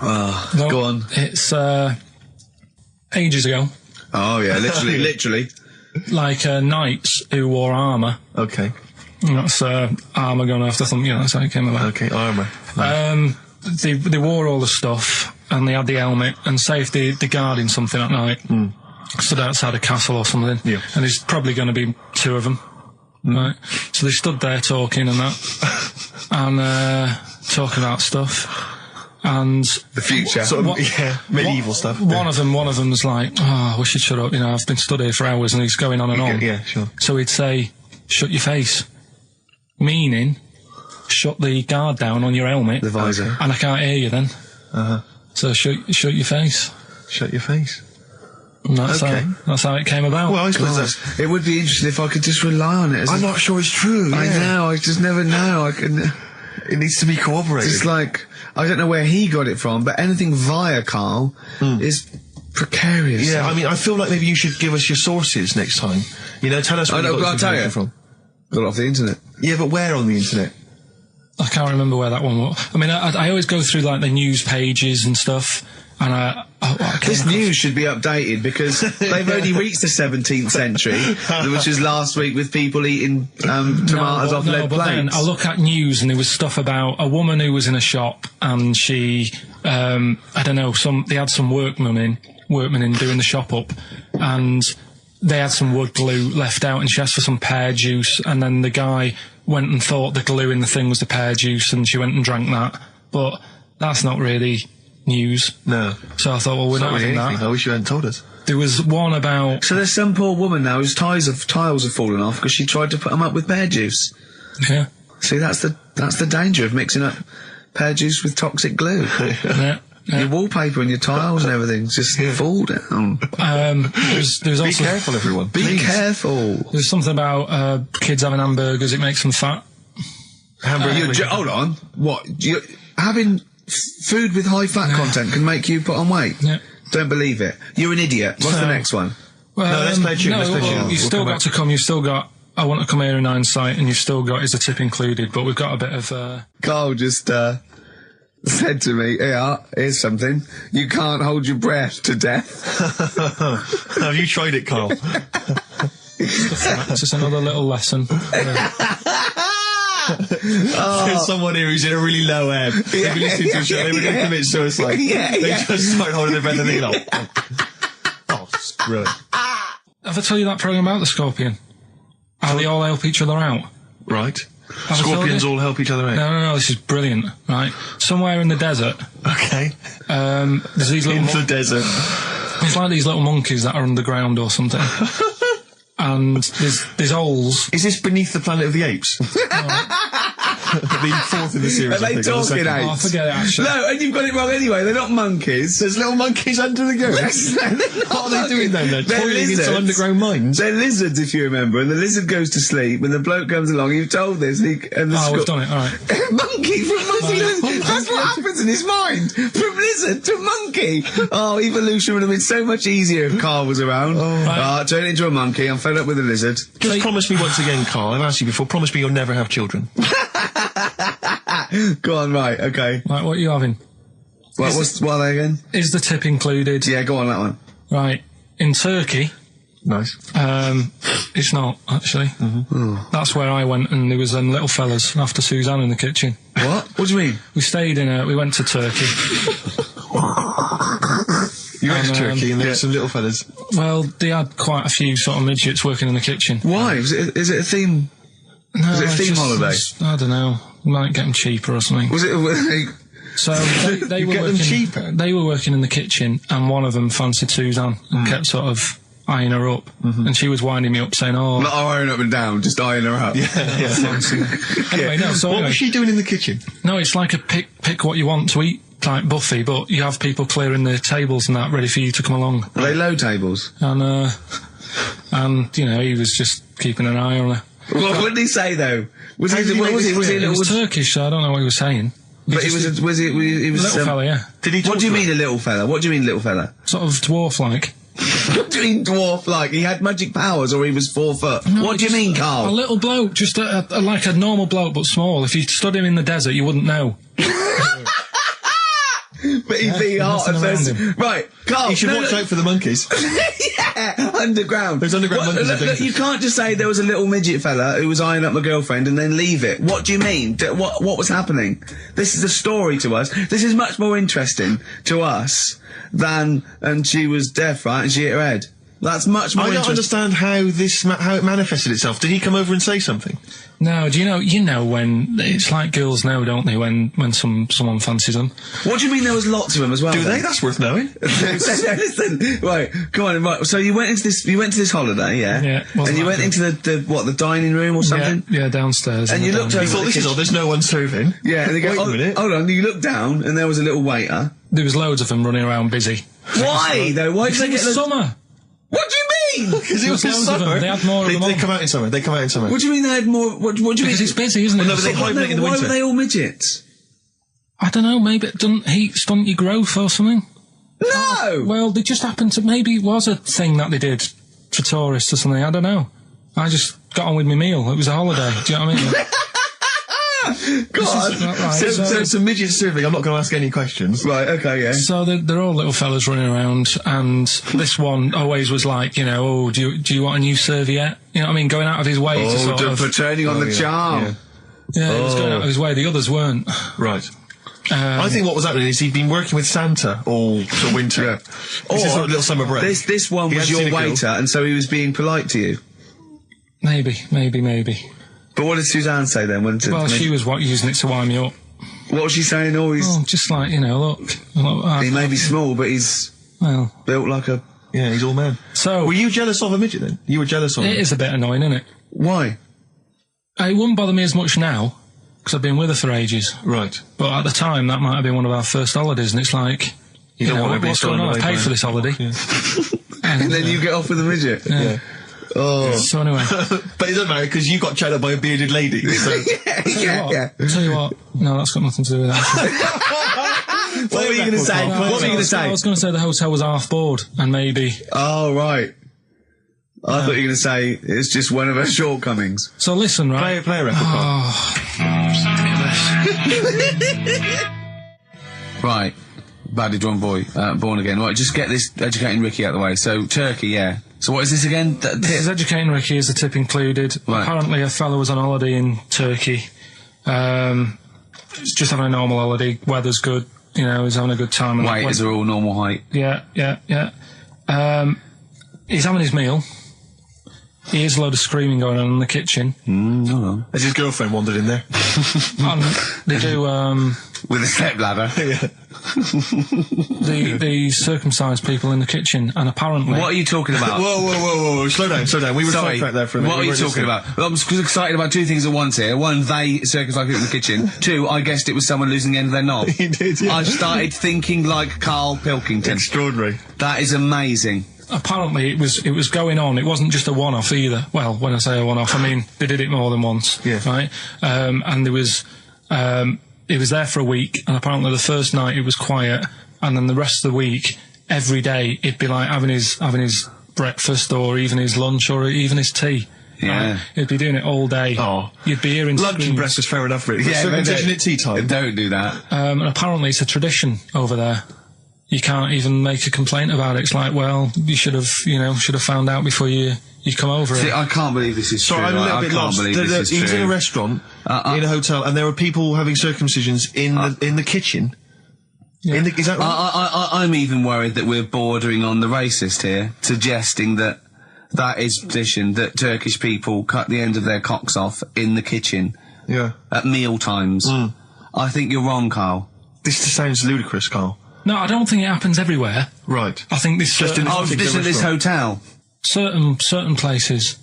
No, Go on. It's ages ago. Oh yeah, literally. Like knights who wore armour. Okay. That's armour going to have to thump you. That's how it came about. Okay, armour. They wore all the stuff and they had the helmet, and say if they're guarding something at night, stood outside a castle or something, Yeah. and there's probably going to be 2 of them, right? So they stood there talking and that, and talking about stuff, and The future. medieval stuff. one of them's like, oh, I wish you'd shut up, I've been stood here for hours, and he's going on and on. Yeah, sure. So he'd say, shut your face, meaning shut the guard down on your helmet, The visor. and I can't hear you then. So shut your face. Shut your face. And that's Okay. how it came about. Well, I suppose God, that's... it would be interesting if I could just rely on it. I'm not sure it's true. I yeah. know. I just never know. I can. It needs to be corroborated. It's like I don't know where he got it from, but anything via Carl is precarious. Yeah, I mean, I feel like maybe you should give us your sources next time. Tell us where you got I'll this tell you. information from. Got it off the internet. Yeah, but where on the internet? I can't remember where that one was. I mean, I always go through like the news pages and stuff, and I This news should be updated because they've only reached the 17th century, which was last week with people eating tomatoes off lead but then plates. I look at news and there was stuff about a woman who was in a shop and she I don't know, they had some workmen in doing the shop up, and they had some wood glue left out, and she asked for some pear juice, and then the guy went and thought the glue in the thing was the pear juice, and she went and drank that. But that's not really news. No. So I thought, well, we're not really having anything. that. I wish you hadn't told us. There was one about... So there's some poor woman now whose tiles have fallen off because she tried to put them up with pear juice. Yeah. See, that's the danger of mixing up pear juice with toxic glue. Yeah. Your wallpaper and your tiles and everything just fall down. There's Be also... careful, everyone. Be careful. There's something about kids having hamburgers, it makes them fat. Hold on. What? Having food with high fat content can make you put on weight? Yeah. Don't believe it. You're an idiot. What's the next one? Well, No, let's play a tune, let's play a tune. You've still We'll come got to come, you've still got I Want to Come Here in Hindsight, and you've still got Is the Tip Included, but we've got a bit of... Carl just said to me, here's something. You can't hold your breath to death. Have you tried it, Carl? It's just another little lesson. There's someone here who's in a really low ebb. They've been listening to a show, they were going to commit suicide. They just start holding their breath and they like... Oh, it's brilliant. Have I told you that programme about the scorpion? How they all help each other out? Right. I told Scorpions you? all help each other out. No, this is brilliant, right? Somewhere in the desert, Okay. there's these little... Into the desert. It's like these little monkeys that are underground or something. And there's holes. Is this Beneath the Planet of the Apes? The fourth in the series. Are they I think, or the talking second. apes? Oh, forget it, actually. No, and you've got it wrong anyway. They're not monkeys. There's little monkeys under the ground. What are they doing then? They're toiling lizards. into underground mines. They're lizards, if you remember, and the lizard goes to sleep, and the bloke comes along, you've told this, and we've done it, alright. Monkey from monkey. That's what happens in his mind. From lizard to monkey. Oh, evolution would have been so much easier if Carl was around. Turn into a monkey, I'm fed up with a lizard. Just promise me once again, Carl, I've asked you before, promise me you'll never have children. Go on, right, okay. Right, what are you having? What are they again? Is the tip included? Yeah, go on, that one. Right. In Turkey, Nice. it's not, actually. That's where I went, and there was them little fellas after Suzanne in the kitchen. What? What do you mean? We went to Turkey. You went to And, Turkey and there were some little fellas. Well, they had quite a few sort of midgets working in the kitchen. Why? Is it a theme? No, Was it a it's theme just- holiday? I don't know. Might get them cheaper or something. Was it... So they You were get them working, cheaper? They were working in the kitchen, and one of them fancied Suzanne and kept sort of eyeing her up, and she was winding me up saying, "Oh, Not eyeing up and down, just eyeing her up. fancy." Anyway, no. So What anyway, was she doing in the kitchen? no, it's like a pick what you want to eat type buffet, but you have people clearing the tables and that ready for you to come along, Are they low tables? and you know, he was just keeping an eye on her. What did he say though? Was How he? did he What make was this he? Was he? clear? It was Turkish, so I don't know what he was saying. But he was. He was. Little fella, yeah, Did he talk What do you to her? mean a little fella? What do you mean little fella? sort of dwarf-like. What do you mean dwarf? Like he had magic powers, or he was 4 foot? What do you mean, A Carl? little bloke, just like a normal bloke, but small. If you stood him in the desert, you wouldn't know. But he'd be hot and nothing around thirsty. Right, Carl. You should watch out for the monkeys. Yeah, underground. There's underground monkeys Look, in look, Texas. you can't just say there was a little midget fella who was eyeing up my girlfriend and then leave it. What do you mean? What was happening? This is a story to us. This is much more interesting to us than, and she was deaf, right, and she hit her head. That's much more I don't interesting. understand how it manifested itself. Did he come over and say something? No, do you know when it's like girls know, don't they? When someone fancies them. What do you mean there was lots of them as well? Do then? they? That's worth knowing. Listen, right, come on, right. So you went to this holiday, yeah? Yeah, wasn't And you that went into the dining room or something? Yeah, downstairs. And in you the looked dining over You thought, this is odd, there's no one serving. Yeah, and they go, Wait a minute. hold on, you looked down and there was a little waiter. room. There was loads of them running around busy. Why, though? Why did Because they it get was the... summer. What do you mean? Because it was There's loads of them. summer. They had more of them They on. come out in summer. They come out in summer. What do you mean they had more... What do you mean? Because it's busy, isn't it? Well, no, but they hibernate in the Why winter. were they all midgets? I don't know, maybe it doesn't heat stunt your growth or something. No! Well, they just happened to, maybe it was a thing that they did for tourists or something, I don't know. I just got on with my meal, it was a holiday, do you know what I mean? God. Right, So it's a midget serving. I'm not going to ask any questions. Right, okay, yeah. So they're all little fellas running around, and this one always was like, you know, oh, do you want a new serviette? You know what I mean? Going out of his way to sort of... for turning on the charm. yeah. Yeah, he was going out of his way, the others weren't. Right. I think what was happening is he'd been working with Santa all the winter. Yeah. This is Or like a little summer break. This one He was hadn't your seen a girl. waiter, and so he was being polite to you. Maybe. But what did Suzanne say then? Well, she was using it to wind me up. What was she saying? Oh, Just like, look, he may be small, but he's well, built like a... Yeah, he's all man. so Were you jealous of a midget then? You were jealous of him? it is a bit annoying, isn't it? Why? It wouldn't bother me as much now, because I've been with her for ages. Right. But at the time, that might have been one of our first holidays, and it's like, You don't want to be what's going on? I paid for this holiday. Yeah. And then you get off with a midget. Yeah. Oh. So anyway, But it doesn't matter because you got chatted by a bearded lady. So. yeah. tell you what, no, that's got nothing to do with that. What were you going to say? What were you going to say? I was going to say the hotel was half board, and maybe. Oh, right. I thought you were going to say it's just one of her shortcomings. So listen, right? Play a record. Right. Badly drawn boy, born again. Right, just get this educating Ricky out of the way. So, Turkey, yeah. So what is this again? This is educating Ricky, is the tip included. Right. Apparently a fellow was on holiday in Turkey. He's just having a normal holiday, weather's good, he's having a good time. And Waiters are all normal height. Yeah. He's having his meal. He hears a load of screaming going on in the kitchen. Hold on. Has his girlfriend wandered in there? And they do, With a stepladder. Yeah. the circumcised people in the kitchen, and apparently... What are you talking about? Whoa. Slow down. We were sidetracked there for a minute. What are you talking about? Well, I'm excited about two things at once here. One, they circumcised people in the kitchen. Two, I guessed it was someone losing the end of their knob. He did, yeah. I started thinking like Karl Pilkington. Extraordinary. That is amazing. Apparently it was going on. It wasn't just a one-off either. Well, when I say a one-off, I mean they did it more than once. Yeah. Right? And there was... it was there for a week, and apparently the first night it was quiet, and then the rest of the week, every day, it'd be like having his breakfast, or even his lunch, or even his tea. Yeah. Right? He'd be doing it all day. Oh. You'd be hearing Lunch and screams. breakfast, fair enough, really. Yeah, Circumcision at tea time. Don't do that. And apparently it's a tradition over there. You can't even make a complaint about it. It's like, well, you should have found out before you come over See, it. I can't believe this is Sorry, true. I'm a little I bit can't lost. believe this is He was true. in a restaurant, in a hotel, and there were people having circumcisions in the kitchen. Yeah. Is that right? I'm even worried that we're bordering on the racist here, suggesting that is tradition, that Turkish people cut the end of their cocks off in the kitchen Yeah. at meal times. I think you're wrong, Karl. This just sounds ludicrous, Carl. No, I don't think it happens everywhere. Right. I think this Just in this Oh, particular this at this restaurant. hotel. certain places,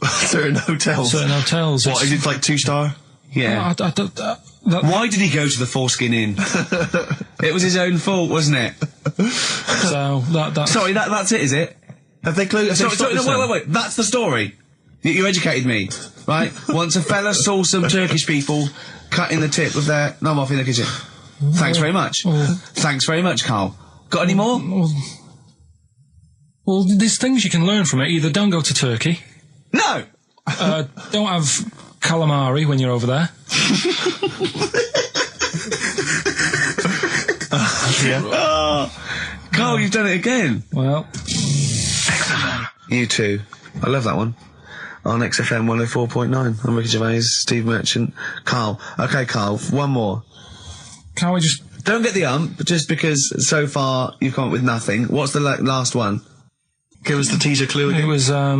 Certain hotels. certain hotels. What, is it like 2-star? Yeah. I don't- that- Why did he go to the Foreskin Inn? It was his own fault, wasn't it? so that's Sorry, that's it, is it? Have they closed? Sorry, no, wait. That's the story. You educated me, right? Once a fella saw some Turkish people cutting the tip of their knob off in the kitchen. Thanks very much. Thanks very much, Karl. Got any more? Well, there's things you can learn from it. Either don't go to Turkey, No! don't have calamari when you're over there. Karl, you've done it again. Well, You too. I love that one. On XFM 104.9. I'm Ricky Gervais, Steve Merchant, Karl. Okay, Karl, one more. can't we just... Don't get the but just because so far you've come up with nothing. What's the last one? Give us the teaser clue It again. was, I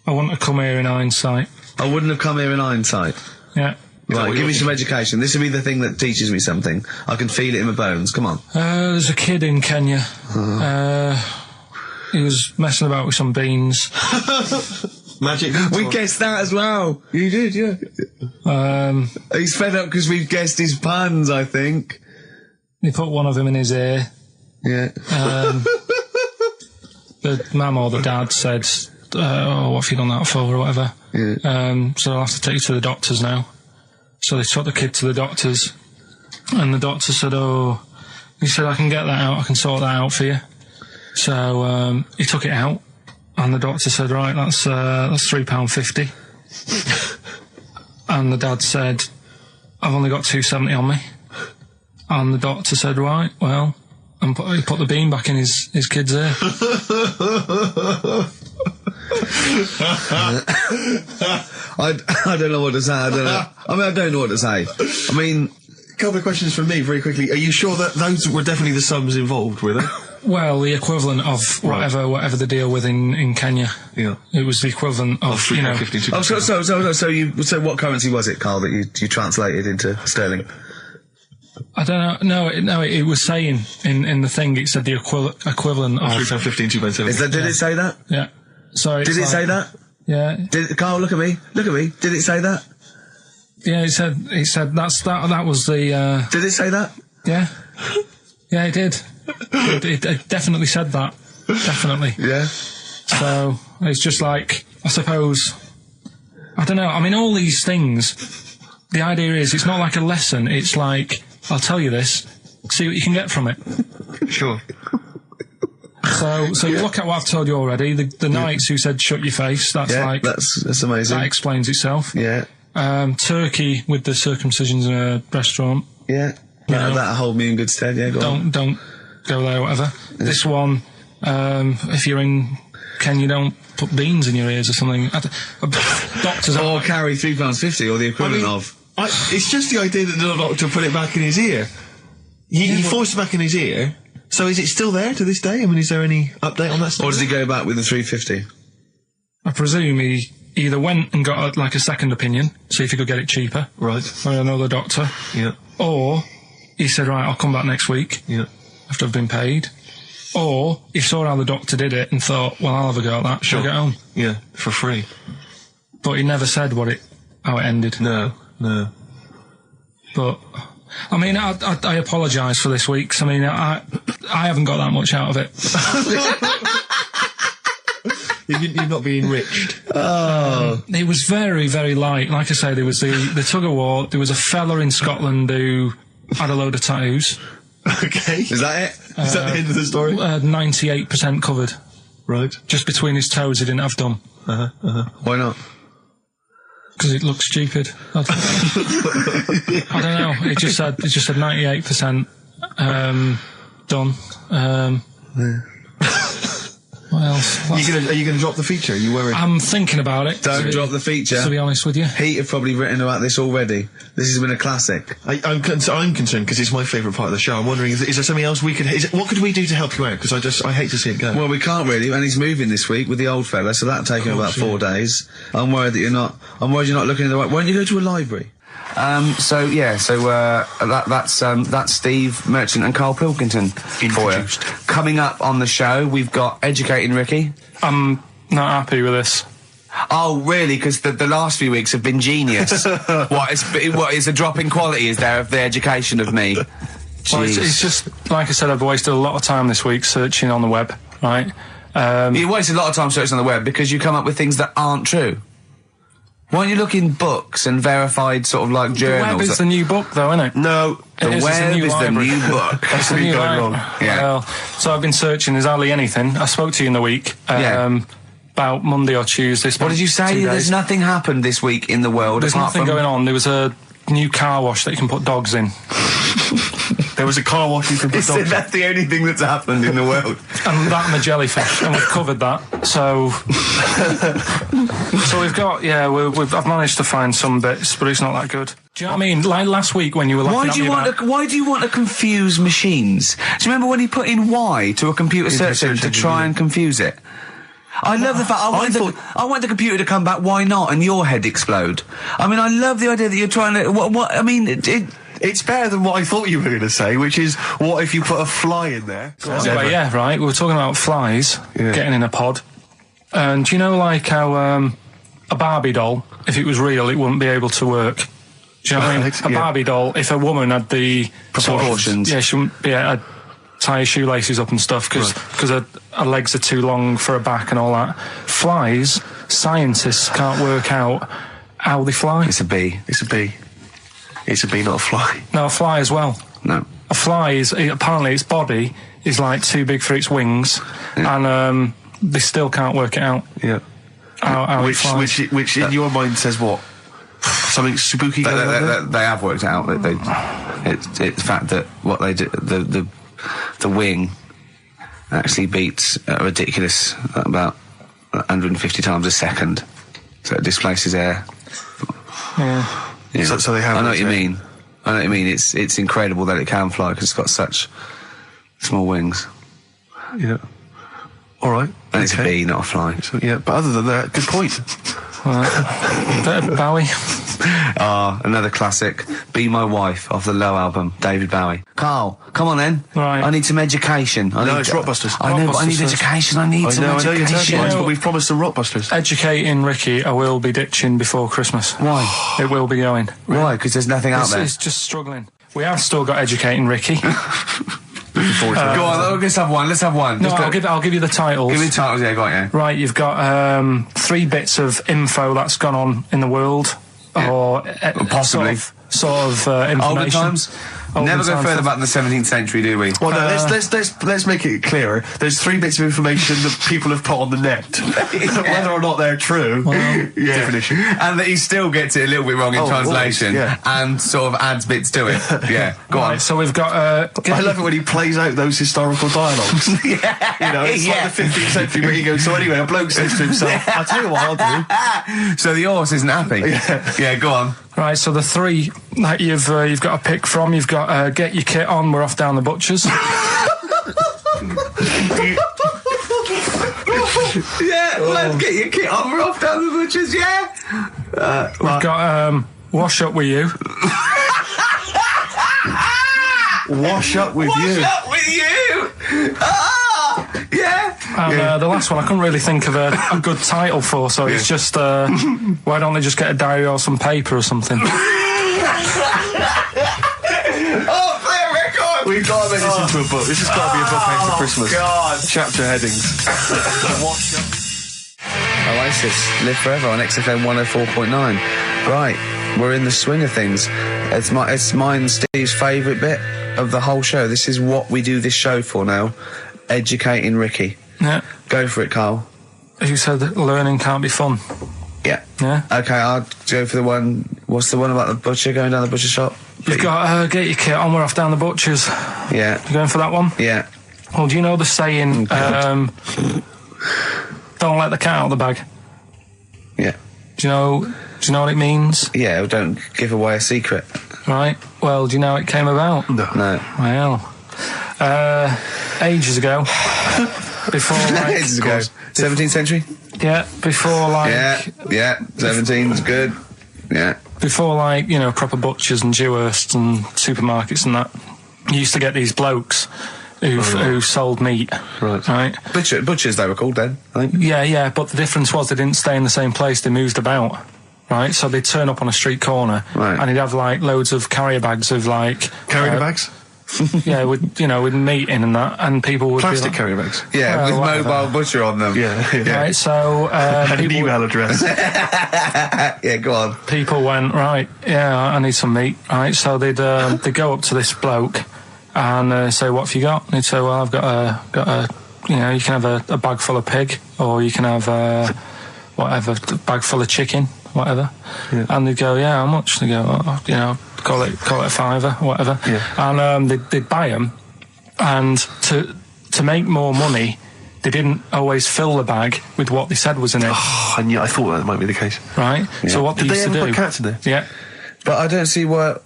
want to come here in hindsight. I wouldn't have come here in hindsight. Yeah. Right, give me some education. This will be the thing that teaches me something. I can feel it in my bones. Come on. There's a kid in Kenya. He was messing about with some beans. Magic. We guessed that as well. You did, yeah. He's fed up because we've guessed his puns, I think. He put one of them in his ear. Yeah. The mum or the dad said, oh, what have you done that for, or whatever. Yeah. So I'll have to take you to the doctors now. So they took the kid to the doctors, and the doctor said, he said, I can get that out, I can sort that out for you. So he took it out, and the doctor said, right, that's £3.50. And the dad said, I've only got £2.70 on me. And the doctor said, right, well, and he put the bean back in his kid's ear. I don't know what to say. I don't know what to say. I mean, couple of questions from me very quickly. Are you sure that those were definitely the sums involved, were they? Well, the equivalent of whatever the deal with in Kenya. Yeah. It was the equivalent of, you know... 3.52. Oh, so what currency was it, Carl, that you translated into sterling? I don't know. No, it was saying in the thing, it said the equivalent of... £3.15, £2.7. Did it say that? Yeah. So Did it say that? Yeah. Carl, look at me. Did it say that? Yeah, it said that was the... Did it say that? Yeah. Yeah, it did. It definitely said that. Definitely. Yeah. So, it's just like, I suppose... I don't know. I mean, all these things, the idea is, it's not like a lesson. It's like, I'll tell you this, see what you can get from it. Sure. So you look at what I've told you already. The Knights who said shut your face. That's like that's amazing. That explains itself. Yeah. Turkey with the circumcisions in a restaurant. Yeah. That'll hold me in good stead. Yeah. Don't go there. Whatever. Yeah. This one, if you're in Kenya, don't put beans in your ears or something. Doctors or carry £3.50 or the equivalent of. It's just the idea that the doctor put it back in his ear. He forced it back in his ear. So is it still there to this day? I mean, is there any update on that stuff? Or does he go back with the 350? I presume he either went and got a second opinion, see if he could get it cheaper. Right. Or another doctor. Yeah. Or he said, right, I'll come back next week. Yeah. After I've been paid. Or he saw how the doctor did it and thought, well, I'll have a go at that. Sure. I'll get home. Yeah, for free. But he never said how it ended. No. But... I mean, I apologise for this week, 'cause I mean, I haven't got that much out of it. You've not been enriched. Oh. It was very, very light. Like I say, there was the tug-of-war, there was a fella in Scotland who had a load of tattoos. Okay. Is that it? Is that the end of the story? 98% covered. Right. Just between his toes, he didn't have done. Why not? Because it looks stupid. I don't know. It just said 98% done. What else? Are you gonna drop the feature? Are you worried? I'm thinking about it. Don't drop the feature. To be honest with you, Heat have probably written about this already. This has been a classic. I'm concerned because it's my favourite part of the show. I'm wondering, is there something else we could? What could we do to help you out? Because I hate to see it go. Well, we can't really, and he's moving this week with the old fella, so that'll take him about 4 days. I'm worried you're not looking in the right. Why don't you go to a library? That's Steve Merchant and Karl Pilkington for you. Coming up on the show, we've got Educating Ricky. I'm not happy with this. Oh, really? Because the last few weeks have been genius. What is a drop in quality, is there, of the education of me? Well, it's just, like I said, I've wasted a lot of time this week searching on the web, right? You wasted a lot of time searching on the web because you come up with things that aren't true. Why don't you look in books and verified sort of like journals? The web is the new book, though, isn't it? No, the web is the new book. That's the new going wrong. Yeah. Well, so I've been searching. There's hardly anything. I spoke to you in the week. About Monday or Tuesday. What did you say? There's nothing happened this week in the world. There's nothing going on. There was a new car wash that you can put dogs in. There was a car wash you can put dogs in. That's the only thing that's happened in the world. And that and the jellyfish, and we've covered that. So, so we've got, I've managed to find some bits, but it's not that good. Do you know what I mean? Like last week when you were laughing Why do you want to confuse machines? Do you remember when he put in Y to a computer search engine to try and confuse it? I love the fact I want the computer to come back. Why not? And your head explode. I mean, I love the idea that you're trying to. What? I mean, it's better than what I thought you were going to say, which is, what if you put a fly in there? Anyway, yeah, right. We were talking about flies getting in a pod, and do you know, like how a Barbie doll, if it was real, it wouldn't be able to work. Do you know what I mean? A Barbie doll, if a woman had the proportions, she wouldn't be able to tie her shoelaces up and stuff because her legs are too long for her back and all that. Flies, scientists can't work out how they fly. It's a bee. It's a bee. It's a bee, not a fly. No, a fly as well. No. A fly is, apparently its body is like too big for its wings, and they still can't work it out. Yeah. How it flies. Which in your mind says what? Something spooky going on there? They have worked it out. It's the fact that what they do, the wing actually beats a ridiculous about 150 times a second, so it displaces air. Yeah. Yeah. So they have. I know what you mean. I know what I mean. It's incredible that it can fly because it's got such small wings. Yeah. All right. And it's a bee, not a fly. So, yeah, but other than that, good point. Bowie. Another classic. Be My Wife off the Low album, David Bowie. Carl, come on then. Right. I need some education. It's Rockbusters. I know, but I need Rockbusters. education. I know you're turning but we've promised some Rockbusters. Educating Ricky, I will be ditching before Christmas. Why? It will be going. Why? Because there's nothing out there. It's just struggling. We have still got Educating Ricky. Go on, let's have one. No, I'll give you the titles. Give me the titles, yeah, got it, yeah. Right, you've got 3 bits of info that's gone on in the world, or possibly sort of information. Older times. Never go further back than the 17th century, do we? Well, no, let's make it clearer. There's 3 bits of information that people have put on the net. Whether or not they're true, different issue. And that he still gets it a little bit wrong in translation, and sort of adds bits to it. Yeah, go on. So we've got... I love it when he plays out those historical dialogues. Yeah. You know, it's like the 15th century where he goes, so anyway, a bloke says to himself, I'll tell you what I'll do. So the horse isn't happy. Yeah, go on. Right, so the 3 that you've got to pick from, you've got Get Your Kit On, We're Off Down the Butchers. Yeah, let's get your kit on, we're off down the butchers, yeah. We've got Wash Up With You. Wash up with you. Wash up with you. Yeah. And the last one I couldn't really think of a good title for, so it's just why don't they just get a diary or some paper or something? Oh, play a record. We've got to make this into a book. This has got to be a book made for Christmas. God. Chapter headings. Oasis, Live Forever on XFM 104.9. Right, we're in the swing of things. It's mine and Steve's favourite bit of the whole show. This is what we do this show for now. Educating Ricky. Yeah. Go for it, Carl. Who said that learning can't be fun? Yeah. Yeah. Okay, I'll go for the one. What's the one about the butcher going down the butcher shop? You've got Get Your Kit On, We're Off Down the Butchers. Yeah. You going for that one? Yeah. Well, do you know the saying, don't let the cat out of the bag? Yeah. Do you know what it means? Yeah, don't give away a secret. Right. Well, do you know how it came about? No. Well, ages ago. Before, like... Ages ago. 17th century? Yeah, before, like... Yeah, 17's good. Yeah. Before, like, you know, proper butchers and Dewhursts and supermarkets and that, you used to get these blokes who sold meat. Right. Butchers, they were called then, I think. Yeah, but the difference was they didn't stay in the same place, they moved about. Right, so they'd turn up on a street corner, and he'd have like loads of carrier bags of like carrier bags. Yeah, with meat in and that, and people would plastic be like, carrier bags. Yeah, with whatever. mobile butcher on them. Yeah. Right, so and an email address. Yeah, go on. People went right. Yeah, I need some meat. Right, so they'd go up to this bloke and say, "What have you got?" And he'd say, "Well, I've got a you know, you can have a bag full of pig, or you can have whatever, a bag full of chicken." Whatever, and they'd go, "Yeah, how much?" They go, "You know, call it a fiver, whatever." Yeah. And they'd buy them, and to make more money, they didn't always fill the bag with what they said was in it. Oh, I thought that might be the case. Right. Yeah. So what Did they they used ever to do? put cats in there? Yeah. But I don't see what.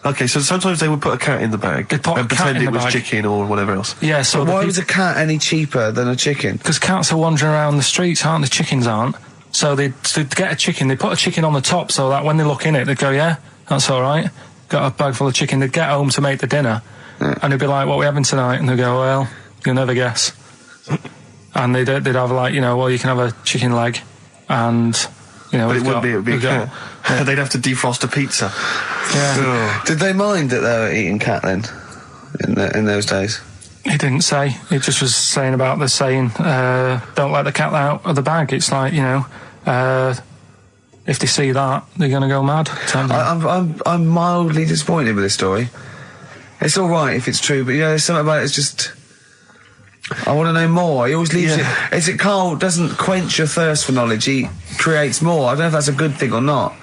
Okay, so sometimes they would put a cat in the bag They'd put a and cat pretend in it the was bag. chicken or whatever else. Yeah. So Why was a cat any cheaper than a chicken? Because cats are wandering around the streets, aren't they? Chickens aren't. So they'd get a chicken, they put a chicken on the top so that when they look in it, they'd go, "Yeah, that's all right. Got a bag full of chicken." They'd get home to make the dinner, and they'd be like, "What are we having tonight?" And they'd go, "Well, you'll never guess." And they'd have like, you know, "Well, you can have a chicken leg," and, you know... But it would be a cat. They'd have to defrost a pizza. Yeah. Did they mind that they were eating cat then, in those days? He didn't say. He just was saying about the saying, "Don't let the cat out of the bag." It's like, you know, if they see that, they're going to go mad. I'm mildly disappointed with this story. It's all right if it's true, but there's something about it. It's just, I want to know more. He always leaves it. Is it Carl doesn't quench your thirst for knowledge? He creates more. I don't know if that's a good thing or not.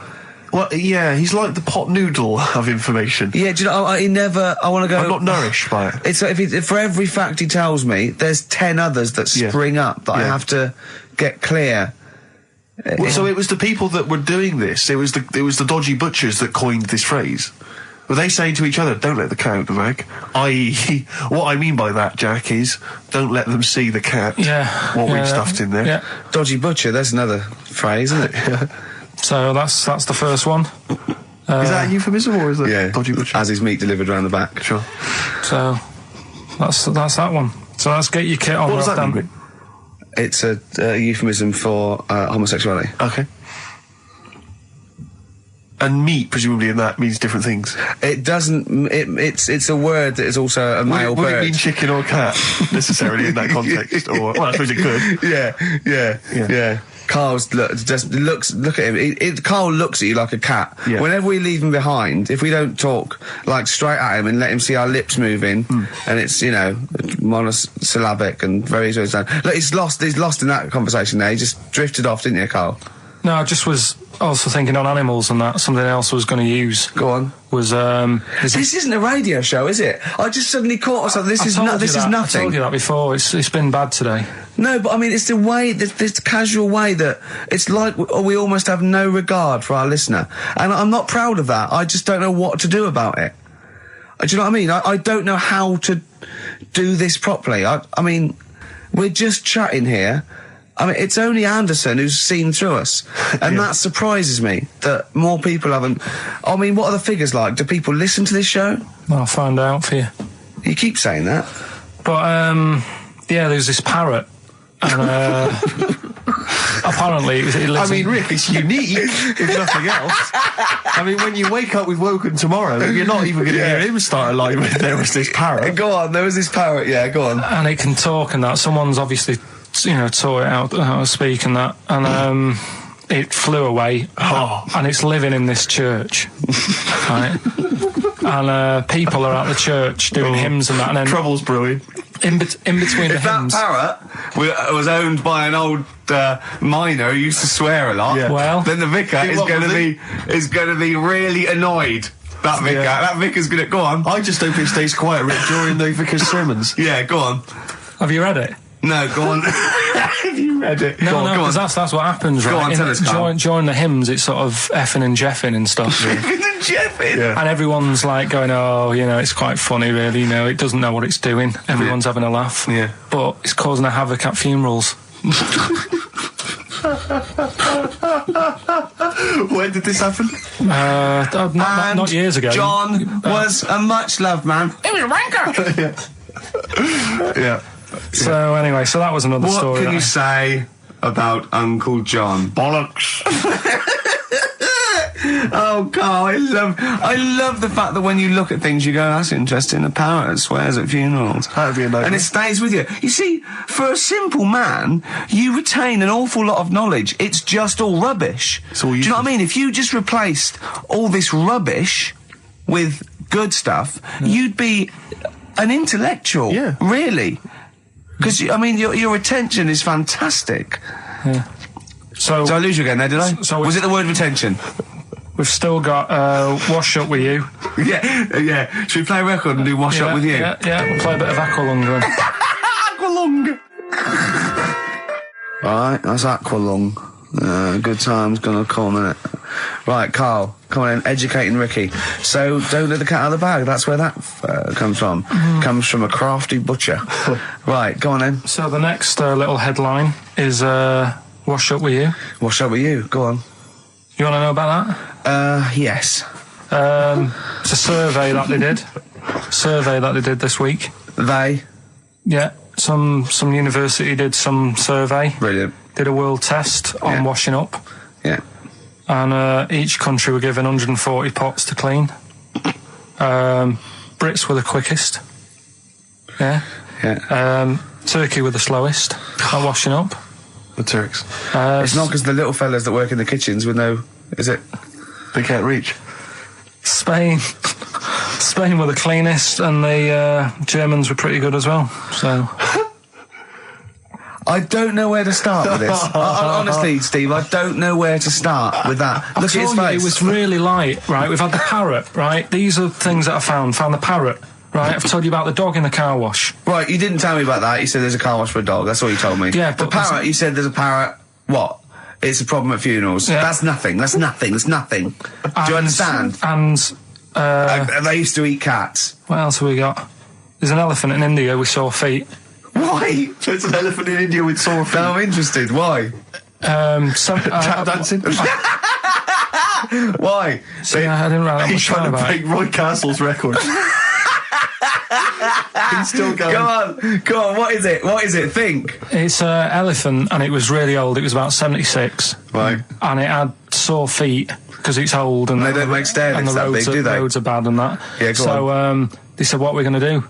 Well, yeah, he's like the pot noodle of information. Yeah, do you know? He never. I want to go. I'm not nourished by it. It's like if for every fact he tells me, there's 10 others that spring up that I have to get clear. Well, so it was the people that were doing this. It was the dodgy butchers that coined this phrase. Were they saying to each other, don't let the cat out the bag? I.e., what I mean by that, Jack, is don't let them see the cat. Yeah. What we've stuffed in there. Yeah. Dodgy butcher, there's another phrase, isn't it? So that's the first one. Is that a euphemism or is it dodgy butcher? As his meat delivered around the back. Sure. So that's that one. So let's get your kit on. What does that mean? It's a euphemism for homosexuality. Okay. And meat, presumably, in that means different things. It doesn't. It's a word that is also a male would bird. it mean chicken or cat necessarily in that context? Or well, I suppose it could. Yeah. Carl's look at him. Carl looks at you like a cat. Yeah. Whenever we leave him behind, if we don't talk like straight at him and let him see our lips moving, and it's monosyllabic and very easy to understand. Look, he's lost in that conversation there. He just drifted off, didn't you, Carl? No, I just was also thinking on animals and that. Something else I was going to use. Go on. Was this isn't a radio show, is it? I just suddenly caught myself. This is nothing. I told you that before. It's been bad today. No, but I mean, it's the way, this casual way that it's like we almost have no regard for our listener, and I'm not proud of that. I just don't know what to do about it. Do you know what I mean? I don't know how to do this properly. I mean, we're just chatting here. I mean, it's only Anderson who's seen through us. And that surprises me, that more people haven't... I mean, what are the figures like? Do people listen to this show? I'll find out for you. You keep saying that. But, there's this parrot. And, apparently... Rick, it's unique, if nothing else. I mean, when you wake up with Woken Tomorrow, you're not even going to hear him start a line with, there was this parrot. Go on, there was this parrot, yeah, go on. And it can talk and that. Someone's obviously... taught it out how to speak and that, and it flew away, and it's living in this church, right? And people are at the church doing hymns and that, and then trouble's brewing. In between the hymns. That parrot was owned by an old miner who used to swear a lot. Yeah. Well, then the vicar is going to be really annoyed. That vicar, that vicar's going to go on. I just hope it stays quiet, Rick, during the vicar's sermons. Yeah, go on. Have you read it? No, go on. Have you read it? No, because that's what happens, right? Go on, tell us, Carl. During the hymns, it's sort of effing and jeffing and stuff. Effing and jeffing? Yeah. And everyone's like going, it's quite funny, really, it doesn't know what it's doing. Everyone's having a laugh. Yeah. But it's causing a havoc at funerals. When did this happen? Not years ago. John was a much-loved man. He was a wanker! Yeah. So anyway, that was another story. What can you say about Uncle John? Bollocks. Oh, Carl, I love the fact that when you look at things, you go, that's interesting. A parrot swears at funerals. That'd be a nightmare. And it stays with you. You see, for a simple man, you retain an awful lot of knowledge. It's just all rubbish. Do you know what I mean? If you just replaced all this rubbish with good stuff, you'd be an intellectual. Yeah. Really. Because, I mean, your retention is fantastic. Yeah. So Did I lose you again there, did I? Was it the word retention? We've still got Wash Up With You. Yeah. Should we play a record and do Wash Up With You? Yeah, we'll play a bit of Aqualung then. Aqualung! Right, that's Aqualung. Good time's gonna come, innit? Right, Carl, come on in, educating Ricky. So, don't let the cat out of the bag, that's where that comes from. Comes from a crafty butcher. Right, go on then. So the next little headline is Wash Up With You. Wash Up With You, go on. You want to know about that? Yes. It's a survey that they did this week. They? Yeah, some university did some survey. Brilliant. Did a world test on washing up. Yeah. And each country were given 140 pots to clean. Brits were the quickest. Yeah. Yeah. Turkey were the slowest at washing up. The Turks. It's not because the little fellas that work in the kitchens with no... Is it? They can't reach. Spain were the cleanest, and the Germans were pretty good as well. So... I don't know where to start with this. Honestly, Steve, I don't know where to start with that. Look at his face. It was really light, right? We've had the parrot, right? These are things that I found. Found the parrot, right? I've told you about the dog in the car wash. Right, you didn't tell me about that. You said there's a car wash for a dog. That's all you told me. Yeah, the but parrot, you said there's a parrot. What? It's a problem at funerals. Yeah. That's nothing. Do you understand? And They used to eat cats. What else have we got? There's an elephant in India with sore feet. Why? There's an elephant in India with sore feet. Now I'm interested. Why? Tap dancing? Why? I didn't write that He's much trying down to about break it. Roy Castle's record. He's still going. Go on, what is it? What is it? Think. It's an elephant, and it was really old. It was about 76. Right. And it had sore feet because it's old, and They don't make stair and lifts the that roads, big, do they? roads are bad and that. Yeah, go on. They said, what are we going to do?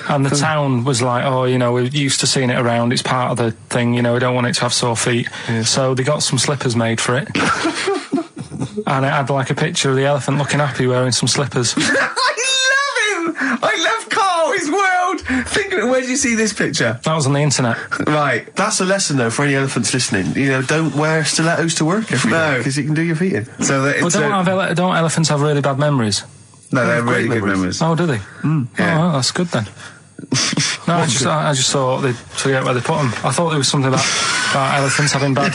And the town was like, oh, you know, we're used to seeing it around. It's part of the thing, you know, we don't want it to have sore feet. Yeah. So they got some slippers made for it. And it had like a picture of the elephant looking happy wearing some slippers. I love him! I love Carl, his world! Think of it, where did you see this picture? That was on the internet. Right. That's a lesson, though, for any elephants listening. You know, don't wear stilettos to work every day, because it can do your feet in. So that it's Well, don't elephants have really bad memories? no, they're great really good memories. memories. Oh, do they? Yeah. Oh, well, that's good then. No, I just thought they'd forget where they put them. I thought there was something about elephants having bad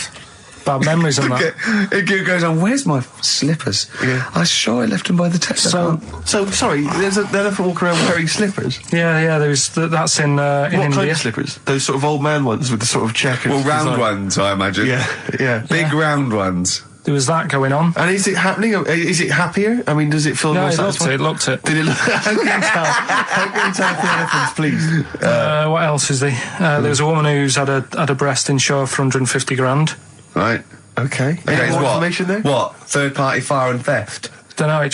memories and that. It goes on, where's my slippers? Yeah. I'm sure I left them by the text. So, sorry, there's an elephant walking around wearing slippers? Yeah, that's in What India. kind of slippers? Those sort of old man ones with the sort of checkered well, round design. ones, I imagine. Yeah. Big round ones. There was that going on. And is it happening? Is it happier? I mean, does it feel No, more it satisfying? looked it. Did it look? How can you tell? How can you tell for elephants, please? What else is there? There was a woman who's had a breast insured for 150 grand. Right. Okay. Any more information there? What? Third party fire and theft? Don't know, it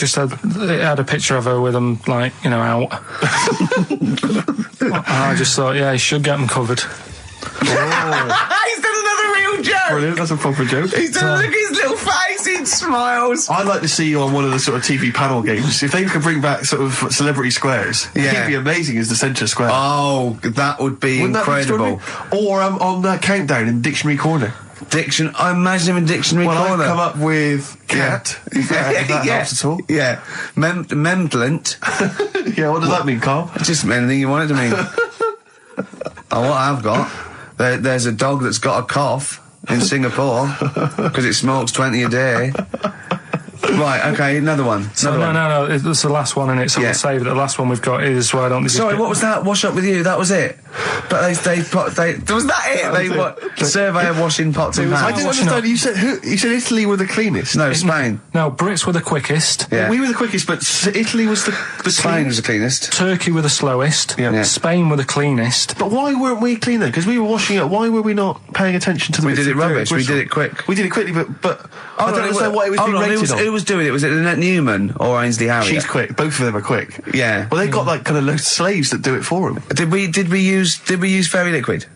had a picture of her with them, like, you know, out. I just thought, yeah, you should get them covered. He's done another real joke! Brilliant, that's a proper joke. He's done, look at his little face, he smiles. I'd like to see you on one of the sort of TV panel games. If they could bring back sort of celebrity squares, he'd be amazing as the centre square. Oh, that would be Wouldn't incredible. That be or on that countdown in Dictionary Corner. I imagine him in Dictionary Corner. I've come up with cat. If that helps at all. Yeah. Memblent. Yeah, what does that mean, Carl? Just anything you want it to mean. What I've got, there's a dog that's got a cough in Singapore because it smokes 20 a day. Right, okay, another one. No, it's the last one in it, so we'll save it. The last one we've got is why don't they just Sorry, what was that? Wash up with you, that was it? But was that it? The surveyor washing pots and I pans. didn't understand. You said Italy were the cleanest. No, Spain. No, Brits were the quickest. Yeah. We were the quickest, but Italy was the Spain was cleanest. the cleanest. Turkey were the slowest. Yeah. Spain were the cleanest. But why weren't we clean then? Because we were washing up. Why were we not paying attention to the We bits did it of dirt rubbish, we bristle? did it quick. We did it quickly, but I don't understand why it was being rated on. Who was doing it? Was it Lynette Newman or Ainsley Harriet? She's quick. Both of them are quick. Yeah. Well, they've got like kind of loads of slaves that do it for them. Did we use fairy liquid?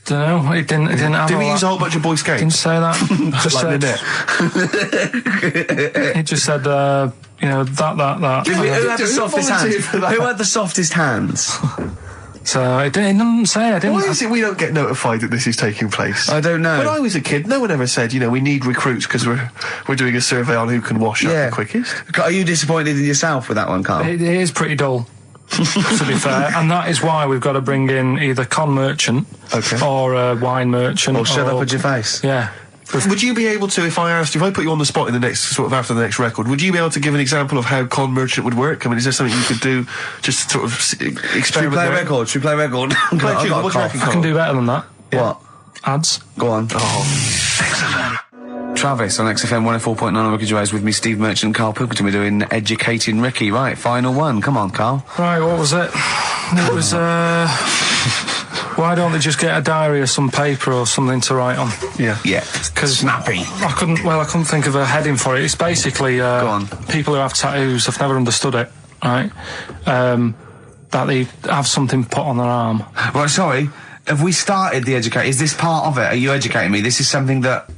Don't know. It didn't have. Did we all use that. a whole bunch of Boy Scouts? Didn't say that. Just like said, Lynette. it just said, you know, that. Who had the Who softest volunteered hands? for that? Who had the softest hands? So it didn't say. I didn't. Why is it we don't get notified that this is taking place? I don't know. When I was a kid, no one ever said, you know, we need recruits because we're doing a survey on who can wash up the quickest. Are you disappointed in yourself with that one, Carl? It is pretty dull, to be fair, and that is why we've got to bring in either con merchant or a wine merchant. Or shut up at your face. Yeah. Would you be able to, if I put you on the spot in the next, sort of after the next record, would you be able to give an example of how con merchant would work? I mean, is there something you could do just to sort of experiment? Should we play a record? Should we play a record? What do you reckon, I can do better than that. What? Ads. Go on. Travis on XFM 104.9 on Ricky Gervais with me, Steve Merchant and Karl Pilkington. We're doing Educating Ricky. Right, final one. Come on, Karl. Right, what was it? It was, why don't they just get a diary or some paper or something to write on? Yeah. Because snappy. I couldn't think of a heading for it. It's basically Go on. people who have tattoos. I've never understood it. Right, that they have something put on their arm. Right, sorry. Have we started the educate? Is this part of it? Are you educating me? This is something that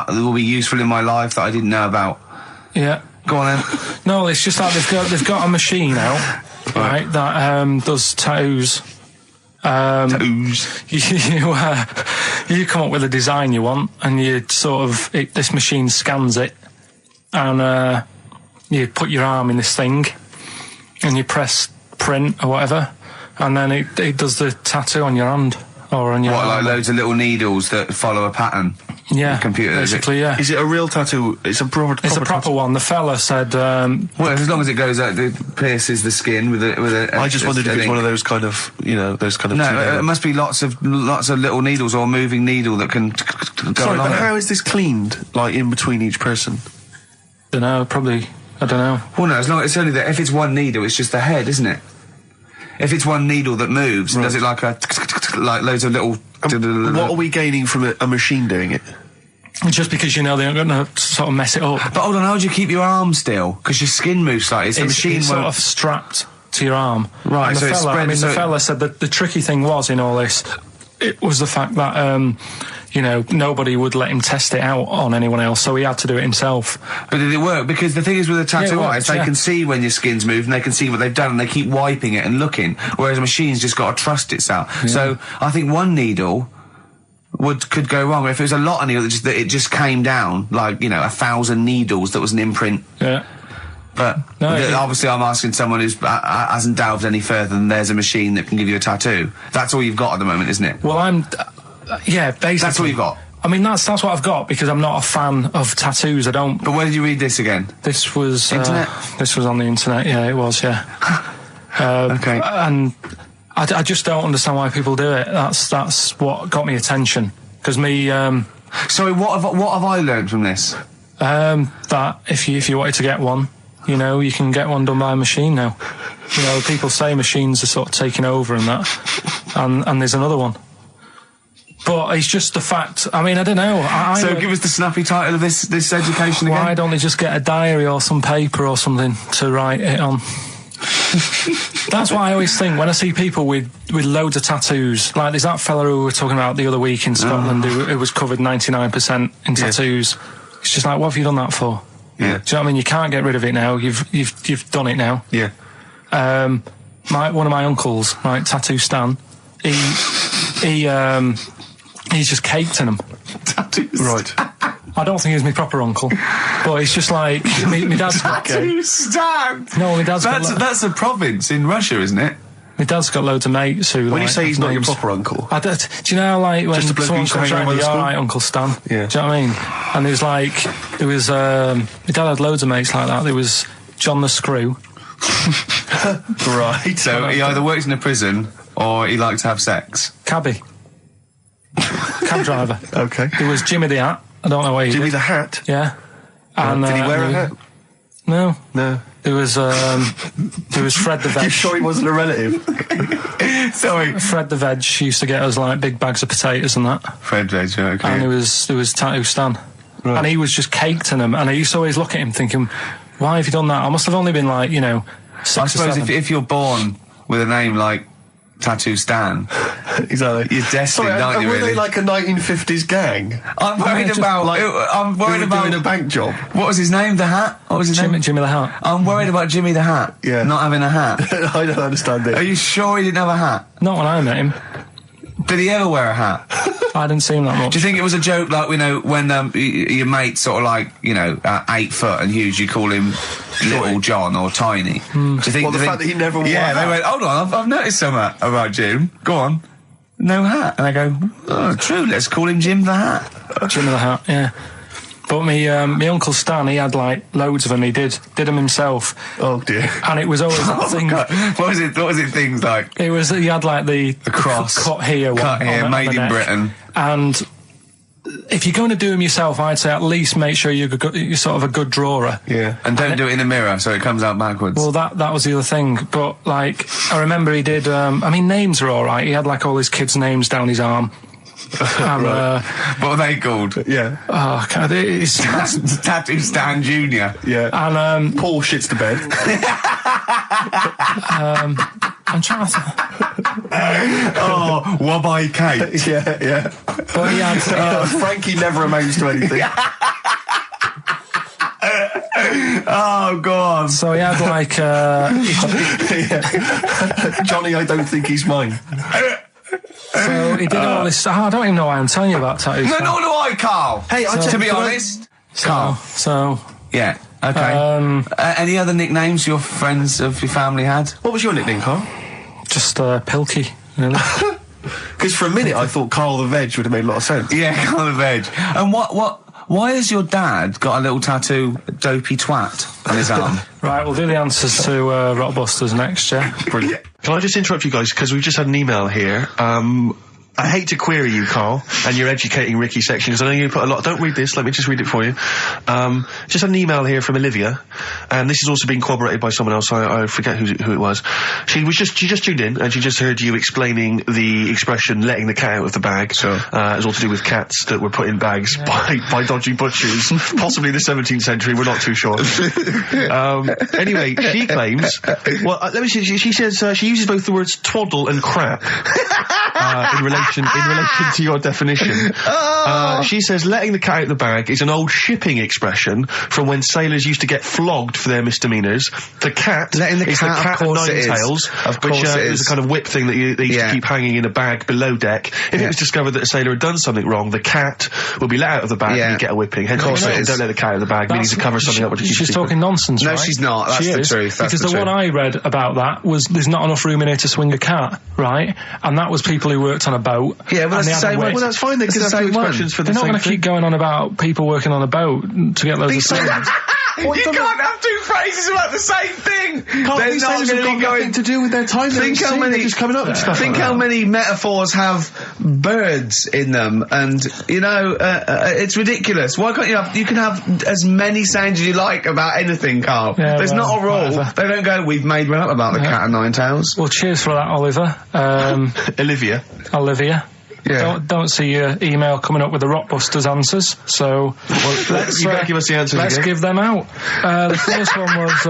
will be useful in my life that I didn't know about. Yeah. Go on then. No, it's just that they've got a machine out, right, that does tattoos. You come up with a design you want, and you sort of this machine scans it, and you put your arm in this thing, and you press print or whatever, and then it does the tattoo on your hand or on your arm. Like loads of little needles that follow a pattern? Yeah, computer. basically, yeah. Is it a real tattoo? It's a proper. It's a proper one. The fella said. Well, as long as it goes out, it pierces the skin with a. I just wondered if it's one of those kind of, those kind of. No, it must be lots of little needles or a moving needle that can go Sorry, along but it. how is this cleaned? Like in between each person? Don't know. Probably. I don't know. Well, no, as long it's only that. If it's one needle, it's just the head, isn't it? If it's one needle that moves, and does it like loads of little. What are we gaining from a machine doing it? Just because they're going to sort of mess it up. But hold on, how do you keep your arm still? Because your skin moves slightly. So the machine it's won't. sort of strapped to your arm. Right, And so it's spread. the fella said that the tricky thing was in all this, it was the fact that nobody would let him test it out on anyone else, so he had to do it himself. But did it work? Because the thing is with a tattoo artist, they yeah. can see when your skin's moved and they can see what they've done and they keep wiping it and looking, whereas a machine's just got to trust itself. Yeah. So I think one needle could go wrong. If it was a lot of needles that it just came down, like, 1,000 needles that was an imprint. Yeah. But obviously I'm asking someone who hasn't delved any further than there's a machine that can give you a tattoo. That's all you've got at the moment, isn't it? Well, basically. That's all you've got? I mean, that's what I've got, because I'm not a fan of tattoos. I don't... But where did you read this again? This was... Internet? This was on the internet, yeah, it was, yeah. Okay. And I just don't understand why people do it. That's what got me attention. Because me... Sorry, what have I learned from this? That if you wanted to get one, you can get one done by a machine now. People say machines are sort of taking over and that, and there's another one. But it's just the fact. I mean, I don't know. So give us the snappy title of this education again. Why don't they just get a diary or some paper or something to write it on? That's why I always think when I see people with loads of tattoos, like there's that fella who we were talking about the other week in Scotland who was covered 99% in tattoos. It's just like, what have you done that for? Yeah. Do you know what I mean? You can't get rid of it now. You've done it now. Yeah. One of my uncles, like Tattoo Stan, he's just caked in them. Tattoos. Right. I don't think he's my proper uncle, but it's just like my dad's got. Tattoo Stan. No, my dad's got. That's a province in Russia, isn't it? My dad's got loads of mates who. When you say he's not your names. proper uncle, Do you know, like, when Just a bloke someone who used to comes hang around, around you're the school? alright, Uncle Stan. Yeah. Do you know what I mean? And my dad had loads of mates like that. There was John the Screw. right? So he either works in a prison or he likes to have sex. Cabbie. Cab driver. Okay. There was Jimmy the Hat. I don't know where he Jimmy did. the Hat. Yeah. And, Did he wear a hat? No. No. There was Fred the Veg. You sure he wasn't a relative? Sorry. Fred the Veg used to get us like big bags of potatoes and that. Fred Veg, okay. And there was Tattoo Stan. Right. And he was just caked in them. And I used to always look at him thinking, why have you done that? I must have only been like, 6 I or suppose 7. if you're born with a name like Tattoo Stan, Exactly. you're destined, aren't you, were really? they like a 1950s gang? I'm worried just about... I'm worried Who were about... doing a bank job? What was his name? The Hat? What was his name? Jimmy the Hat. I'm worried about Jimmy the Hat. Yeah. Not having a hat. I don't understand Are it. you sure he didn't have a hat? Not when I met him. Did he ever wear a hat? I didn't see him that much. Do you think it was a joke, like, when your mate's sort of like, 8 foot and huge, you call him Little John or Tiny? Do you think... Well, the fact that he never wore a Yeah, hat. they went, hold on, I've noticed something about Jim. Go on. No hat. And I go, oh, true, let's call him Jim the Hat. Jimmy the Hat, yeah. But my Uncle Stan, he had like loads of them. He did them himself. Oh dear. And it was always that thing. God. What was it things like? It was, he had like the cross. cut here, Cut here, on made the in neck. Britain. And if you're going to do them yourself, I'd say at least make sure you're sort of a good drawer. Yeah. And don't do it in the mirror so it comes out backwards. Well, that was the other thing. But like, I remember he did. Names are all right. He had like all his kids' names down his arm. And, what are they called? Yeah. oh, God, it's Tattoo Stan Jr. Yeah. and Paul shits the bed. I'm trying to. Oh, Wabbai Kate. yeah. But he had. Frankie never amounts to anything. Oh, God. So he had like. Johnny, I don't think he's mine. So he did all this. I don't even know why I'm telling you about tattoos. No, nor do I, Carl. Hey, to be honest, Carl. So Yeah. Okay. Any other nicknames your friends of your family had? What was your nickname, Carl? just Pilky, really. Because for a minute I thought Carl the Veg would have made a lot of sense. Yeah, Carl the Veg. And why has your dad got a little tattoo, dopey twat, on his arm? Right, we'll do the answers to Rockbusters next, yeah? Brilliant. Can I just interrupt you guys, because we've just had an email here. I hate to query you, Carl, and your educating Ricky section, because I know you put a lot... Don't read this, let me just read it for you. Just had an email here from Olivia, and this has also been corroborated by someone else, I forget who it was. She just tuned in, and she just heard you explaining the expression, letting the cat out of the bag. Sure. It's all to do with cats that were put in bags by dodgy butchers, possibly the 17th century, we're not too sure. Anyway, she claims... Well, let me see, she says she uses both the words twaddle and crap in relation to your definition. She says letting the cat out of the bag is an old shipping expression from when sailors used to get flogged for their misdemeanours. The cat letting the is cat, the cat of nine tails, which is a kind of whip thing that they used to keep hanging in a bag below deck. If it was discovered that a sailor had done something wrong, the cat would be let out of the bag and you'd get a whipping. Hence, don't let the cat out of the bag, meaning to cover something up which is she's talking nonsense, no, right? No, she's not. That's the truth. Because the one I read about that was there's not enough room in here to swing a cat, right? And that was people who worked on a boat. Yeah, well, that's the same. Well, that's fine. They could have two expressions for the same thing. They're not going to keep going on about people working on a boat to get loads of sailors. You can't have two phrases about the same thing. These sailors have got nothing to do with their time. Think how many just coming up with stuff. Think how many metaphors have birds in them, and it's ridiculous. Why can't you have? You can have as many sounds as you like about anything, Carl. Yeah, there's not a rule. Whatever. They don't go. We've made one up about the cat and nine tails. Well, cheers for that, Oliver. Olivia. Yeah. Don't see your email coming up with the Rockbusters answers, so you better give us the answers let's again. Give them out. The first one was